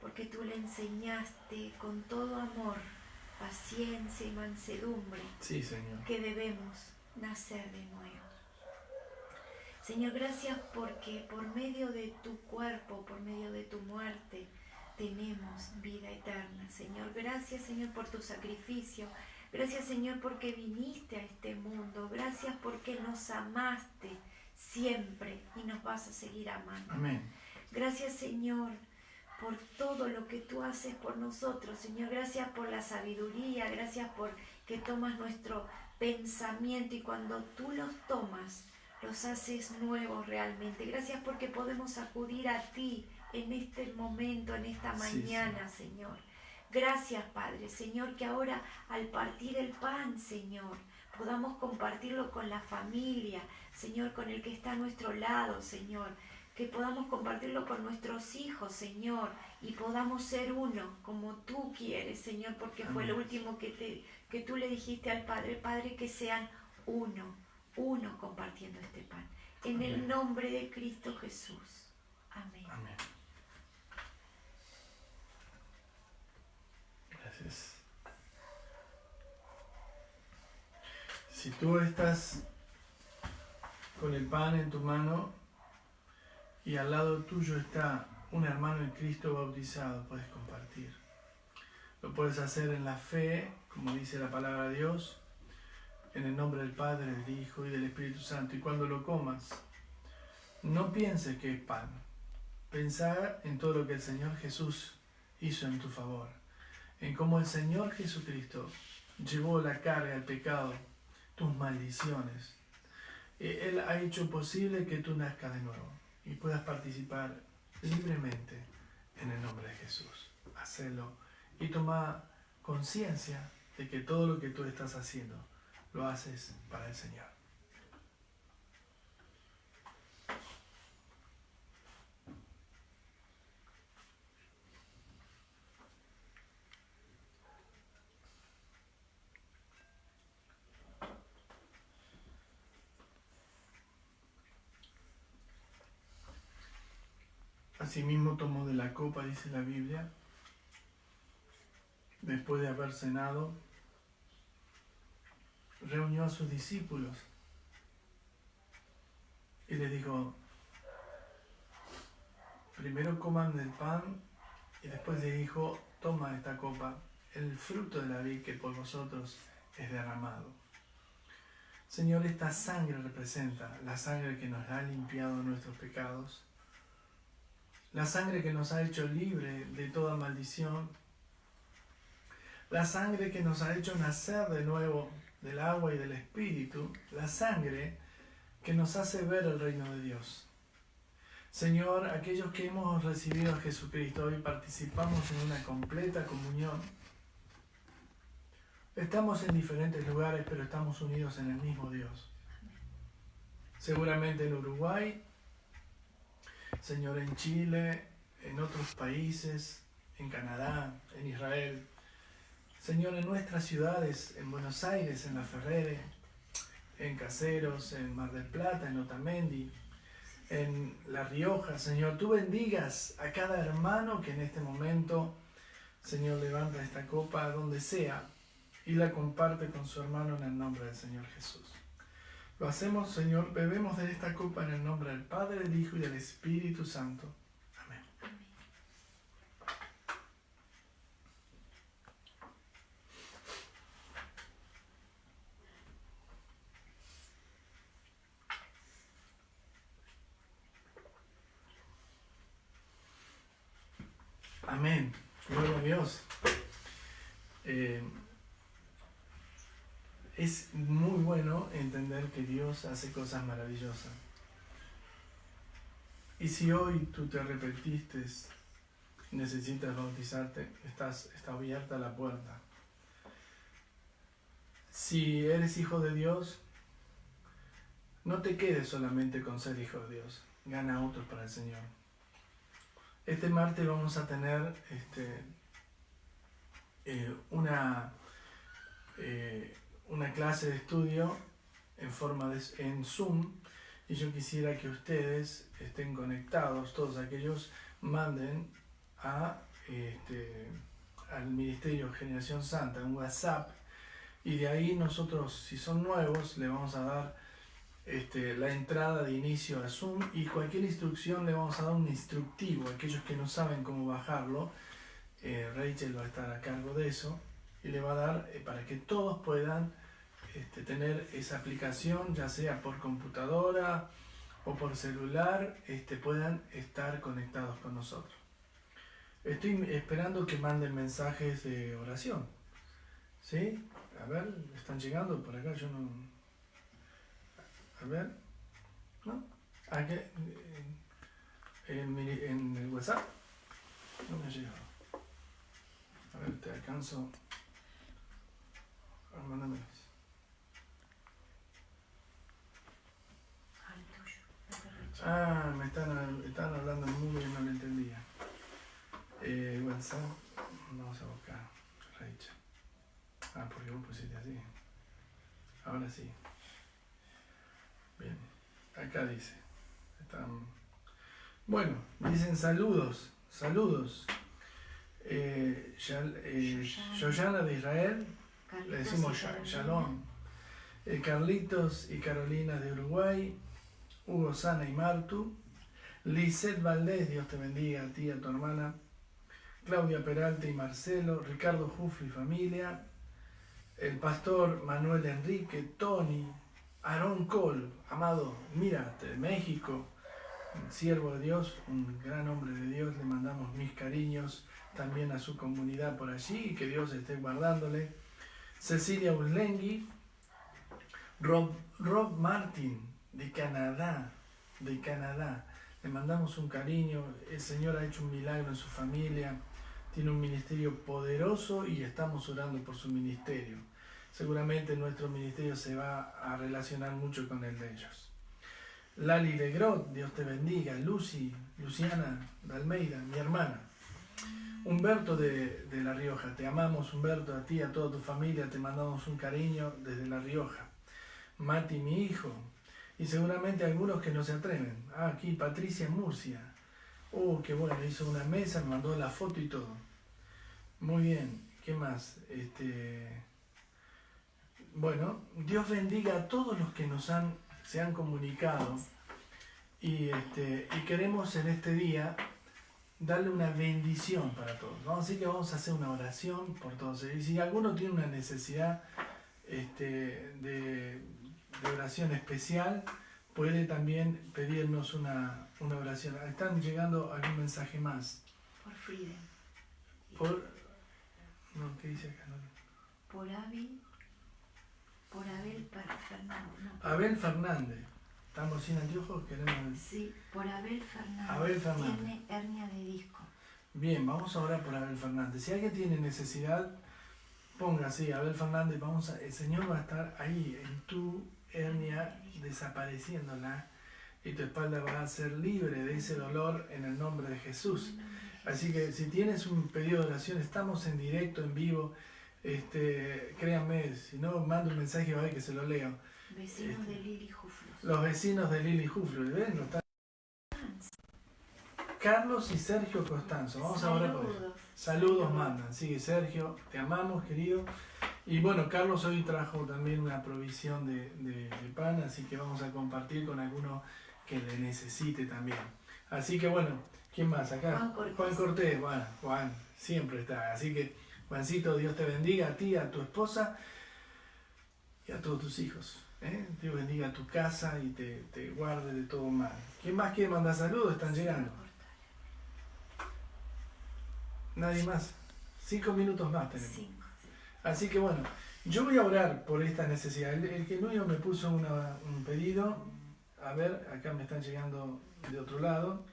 porque tú le enseñaste con todo amor, paciencia y mansedumbre,
Sí, Señor.
que debemos nacer de nuevo. Señor, gracias porque por medio de tu cuerpo, por medio de tu muerte, tenemos vida eterna. Señor, gracias, Señor, por tu sacrificio. Gracias, Señor, porque viniste a este mundo. Gracias porque nos amaste siempre y nos vas a seguir amando.
Amén.
Gracias, Señor, por todo lo que tú haces por nosotros. Señor, gracias por la sabiduría. Gracias por que tomas nuestro pensamiento y cuando tú los tomas, los haces nuevos realmente. Gracias porque podemos acudir a ti en este momento, en esta mañana, sí, Señor. Gracias, Padre. Señor, que ahora al partir el pan, Señor, podamos compartirlo con la familia, Señor, con el que está a nuestro lado, Señor. Que podamos compartirlo con nuestros hijos, Señor, y podamos ser uno como tú quieres, Señor, porque fue lo último que tú le dijiste al Padre. Padre, que sean uno compartiendo este pan. En Amén. El nombre de Cristo Jesús. Amén.
Amén. Gracias. Si tú estás con el pan en tu mano y al lado tuyo está un hermano en Cristo bautizado, puedes compartir. Lo puedes hacer en la fe, como dice la palabra de Dios, en el nombre del Padre, del Hijo y del Espíritu Santo. Y cuando lo comas, no pienses que es pan. Pensá en todo lo que el Señor Jesús hizo en tu favor, en cómo el Señor Jesucristo llevó la carga, el pecado, tus maldiciones. Él ha hecho posible que tú nazcas de nuevo y puedas participar libremente en el nombre de Jesús. Hacelo y toma conciencia de que todo lo que tú estás haciendo lo haces para el Señor. Asimismo tomó de la copa, dice la Biblia, después de haber cenado, reunió a sus discípulos y les dijo, primero coman del pan, y después les dijo, toma esta copa, el fruto de la vid que por vosotros es derramado. Señor, esta sangre representa la sangre que nos ha limpiado nuestros pecados, la sangre que nos ha hecho libre de toda maldición, la sangre que nos ha hecho nacer de nuevo del agua y del Espíritu, la sangre que nos hace ver el reino de Dios. Señor, aquellos que hemos recibido a Jesucristo hoy participamos en una completa comunión. Estamos en diferentes lugares, pero estamos unidos en el mismo Dios. Seguramente en Uruguay, Señor, en Chile, en otros países, en Canadá, en Israel. Señor, en nuestras ciudades, en Buenos Aires, en La Ferrere, en Caseros, en Mar del Plata, en Otamendi, en La Rioja. Señor, tú bendigas a cada hermano que en este momento, Señor, levanta esta copa donde sea y la comparte con su hermano en el nombre del Señor Jesús. Lo hacemos, Señor, bebemos de esta copa en el nombre del Padre, del Hijo y del Espíritu Santo. Amén. Amén. Gloria a Dios. Es muy bueno entender que Dios hace cosas maravillosas. Y si hoy tú te arrepentiste, necesitas bautizarte, está abierta la puerta. Si eres hijo de Dios, no te quedes solamente con ser hijo de Dios. Gana otros para el Señor. Este martes vamos a tener una clase de estudio en Zoom, y yo quisiera que ustedes estén conectados, todos aquellos manden al Ministerio Generación Santa un WhatsApp, y de ahí nosotros, si son nuevos, le vamos a dar la entrada de inicio a Zoom, y cualquier instrucción le vamos a dar un instructivo. Aquellos que no saben cómo bajarlo, Rachel va a estar a cargo de eso y le va a dar para que todos puedan tener esa aplicación, ya sea por computadora o por celular, puedan estar conectados con nosotros. Estoy esperando que manden mensajes de oración. ¿Sí? A ver, ¿están llegando por acá? Yo no... A ver, ¿no? Aquí, en el WhatsApp no me ha llegado. A ver, te alcanzo. Mándamelos. Me están hablando muy bien, no lo entendía. WhatsApp, vamos a buscar, Rachel. Porque vos pusiste así. Ahora sí. Bien, acá dice. Bueno, dicen saludos. Yoyana de Israel, le decimos Shalom. Carlitos y Carolina de Uruguay, Hugo, Sana y Martu, Lisette Valdés, Dios te bendiga, a ti, a tu hermana. Claudia Peralta y Marcelo, Ricardo Jufri y familia, el pastor Manuel Enrique, Tony, Aarón Cole, amado, mira, de México, un siervo de Dios, un gran hombre de Dios, le mandamos mis cariños también a su comunidad por allí y que Dios esté guardándole. Cecilia Ulengui, Rob Martin, de Canadá, le mandamos un cariño, el Señor ha hecho un milagro en su familia, tiene un ministerio poderoso y estamos orando por su ministerio. Seguramente nuestro ministerio se va a relacionar mucho con el de ellos. Lali Legrot, Dios te bendiga. Luciana de Almeida, mi hermana. Humberto de La Rioja, te amamos Humberto, a ti, a toda tu familia, te mandamos un cariño desde La Rioja. Mati, mi hijo, y seguramente algunos que no se atreven. Aquí Patricia Murcia. Qué bueno, hizo una mesa, me mandó la foto y todo. Muy bien, ¿qué más? Bueno, Dios bendiga a todos los que se han comunicado y queremos en este día darle una bendición para todos. Así que vamos a hacer una oración por todos. Y si alguno tiene una necesidad de oración especial, puede también pedirnos una oración. Están llegando algún mensaje más.
Por Friden.
¿Qué dice acá?
Por Abel Fernández. No,
Abel Fernández. ¿Estamos sin anteojos? Queremos...
Sí, por Abel Fernández.
Abel Fernández.
Tiene hernia de disco.
Bien, vamos a orar por Abel Fernández. Si alguien tiene necesidad, ponga así, Abel Fernández, el Señor va a estar ahí en tu hernia, desapareciéndola, y tu espalda va a ser libre de ese dolor en el nombre de Jesús. Así que si tienes un pedido de oración, estamos en directo, en vivo. Créanme, si no, mando un mensaje a ver que se lo leo.
Vecinos de Lili Juflos.
Los vecinos de Lili Juflos, ¿ven? Carlos y Sergio Costanzo, vamos a orar por ellos. Saludos mandan, sí, Sergio, te amamos, querido. Y bueno, Carlos hoy trajo también una provisión de pan, así que vamos a compartir con alguno que le necesite también. Así que bueno, ¿quién más acá? Juan Cortés, bueno, Juan siempre está. Así que, Juancito, Dios te bendiga a ti, a tu esposa y a todos tus hijos. Dios bendiga a tu casa y te guarde de todo mal. ¿Quién más quiere mandar saludos? Están llegando. Nadie más. 5 minutos más tenemos.
5.
Así que bueno, yo voy a orar por esta necesidad. El que no me puso un pedido. A ver, acá me están llegando de otro lado.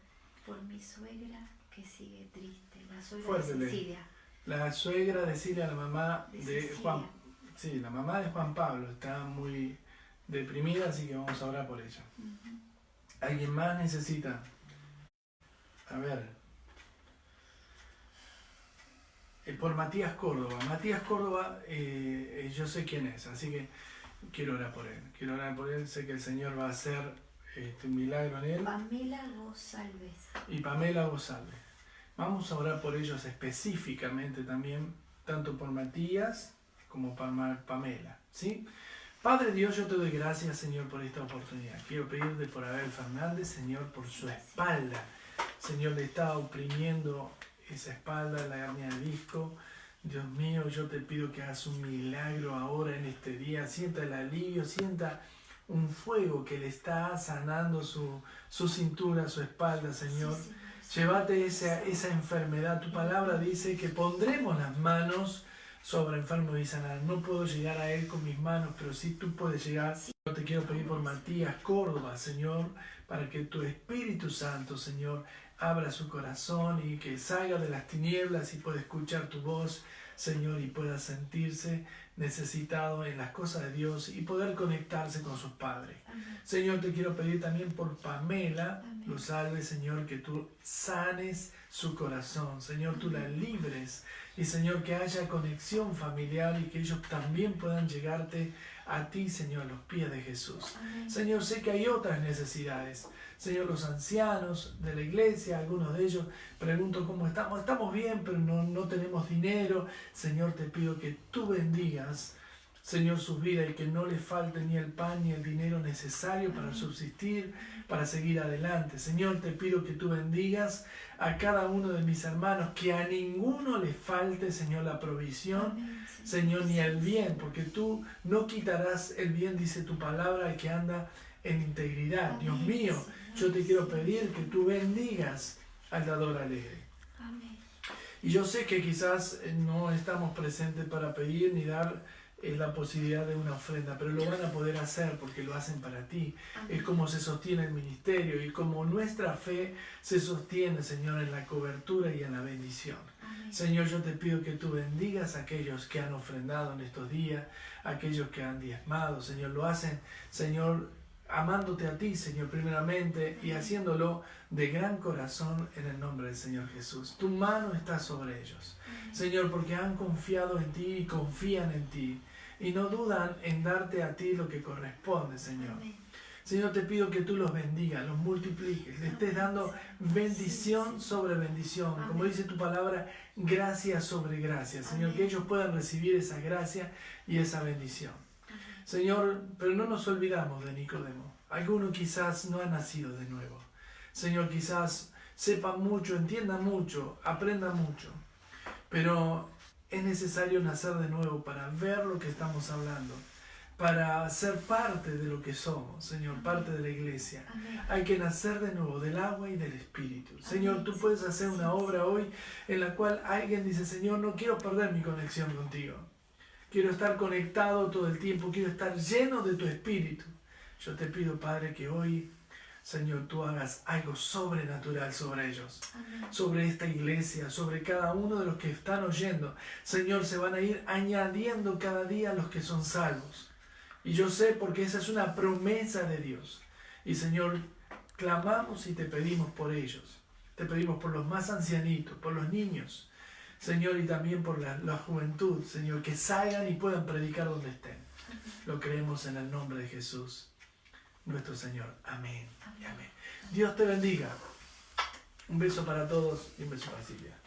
Por mi suegra que sigue triste, la suegra
Fuerte,
de Cecilia.
La suegra de Cecilia, la mamá de Juan.
Cecilia.
Sí, la mamá de Juan Pablo está muy deprimida, así que vamos a orar por ella. ¿Alguien más necesita? A ver. Por Matías Córdoba. Matías Córdoba, yo sé quién es, así que quiero orar por él. Sé que el Señor va a hacer un milagro en él.
Pamela González.
Y Pamela González. Vamos a orar por ellos específicamente también, tanto por Matías como por Pamela, ¿sí? Padre Dios, yo te doy gracias, Señor, por esta oportunidad. Quiero pedirte por Abel Fernández, Señor, por su espalda. Señor, le está oprimiendo esa espalda, la hernia de disco. Dios mío, yo te pido que hagas un milagro ahora en este día. Sienta el alivio, sienta un fuego que le está sanando su cintura, su espalda, Señor. Llévate esa enfermedad. Tu palabra dice que pondremos las manos sobre enfermos y sanar. No puedo llegar a él con mis manos, pero sí tú puedes llegar. Yo te quiero pedir por Matías Córdoba, Señor, para que tu Espíritu Santo, Señor, abra su corazón y que salga de las tinieblas y pueda escuchar tu voz, Señor, y pueda sentirse necesitado en las cosas de Dios y poder conectarse con sus padres.
Amén.
Señor, te quiero pedir también por Pamela,
Amén.
lo salves, Señor, que tú sanes su corazón, Señor, tú la libres y, Señor, que haya conexión familiar y que ellos también puedan llegarte a ti, Señor, a los pies de Jesús.
Amén.
Señor, sé que hay otras necesidades. Señor, los ancianos de la iglesia, algunos de ellos, pregunto cómo estamos. Estamos bien, pero no tenemos dinero. Señor, te pido que tú bendigas Señor, sus vidas y que no les falte ni el pan ni el dinero necesario para subsistir, para seguir adelante. Señor, te pido que tú bendigas a cada uno de mis hermanos, que a ninguno le falte, Señor, la provisión, Señor, ni el bien, porque tú no quitarás el bien, dice tu palabra, al que anda en integridad. Dios mío, yo te quiero pedir que tú bendigas al dador alegre. Y yo sé que quizás no estamos presentes para pedir ni dar la posibilidad de una ofrenda, pero lo van a poder hacer porque lo hacen para ti.
Amén.
Es como se sostiene el ministerio y como nuestra fe se sostiene, Señor, en la cobertura y en la bendición.
Amén.
Señor, yo te pido que tú bendigas a aquellos que han ofrendado en estos días, a aquellos que han diezmado, Señor, lo hacen, Señor, amándote a ti, Señor, primeramente, y haciéndolo de gran corazón en el nombre del Señor Jesús. Tu mano está sobre ellos, Señor, porque han confiado en ti y confían en ti, y no dudan en darte a ti lo que corresponde, Señor.
Amén.
Señor, te pido que tú los bendigas, los multipliques, le estés dando bendición sobre bendición, como dice tu palabra, gracia sobre gracia, Señor,
Amén.
que ellos puedan recibir esa gracia y esa bendición. Señor, pero no nos olvidamos de Nicodemo. Alguno quizás no ha nacido de nuevo. Señor, quizás sepa mucho, entienda mucho, aprenda mucho, pero es necesario nacer de nuevo para ver lo que estamos hablando, para ser parte de lo que somos, Señor, parte de la iglesia.
Amén.
Hay que nacer de nuevo del agua y del Espíritu. Señor,
Amén.
tú puedes hacer una obra hoy en la cual alguien dice, Señor, no quiero perder mi conexión contigo. Quiero estar conectado todo el tiempo, quiero estar lleno de tu Espíritu. Yo te pido, Padre, que hoy, Señor, tú hagas algo sobrenatural sobre ellos,
Amén.
sobre esta iglesia, sobre cada uno de los que están oyendo. Señor, se van a ir añadiendo cada día los que son salvos. Y yo sé porque esa es una promesa de Dios. Y Señor, clamamos y te pedimos por ellos. Te pedimos por los más ancianitos, por los niños, Señor, y también por la juventud, Señor, que salgan y puedan predicar donde estén. Lo creemos en el nombre de Jesús, nuestro Señor. Amén. Y amén. Dios te bendiga. Un beso para todos y un beso para Silvia.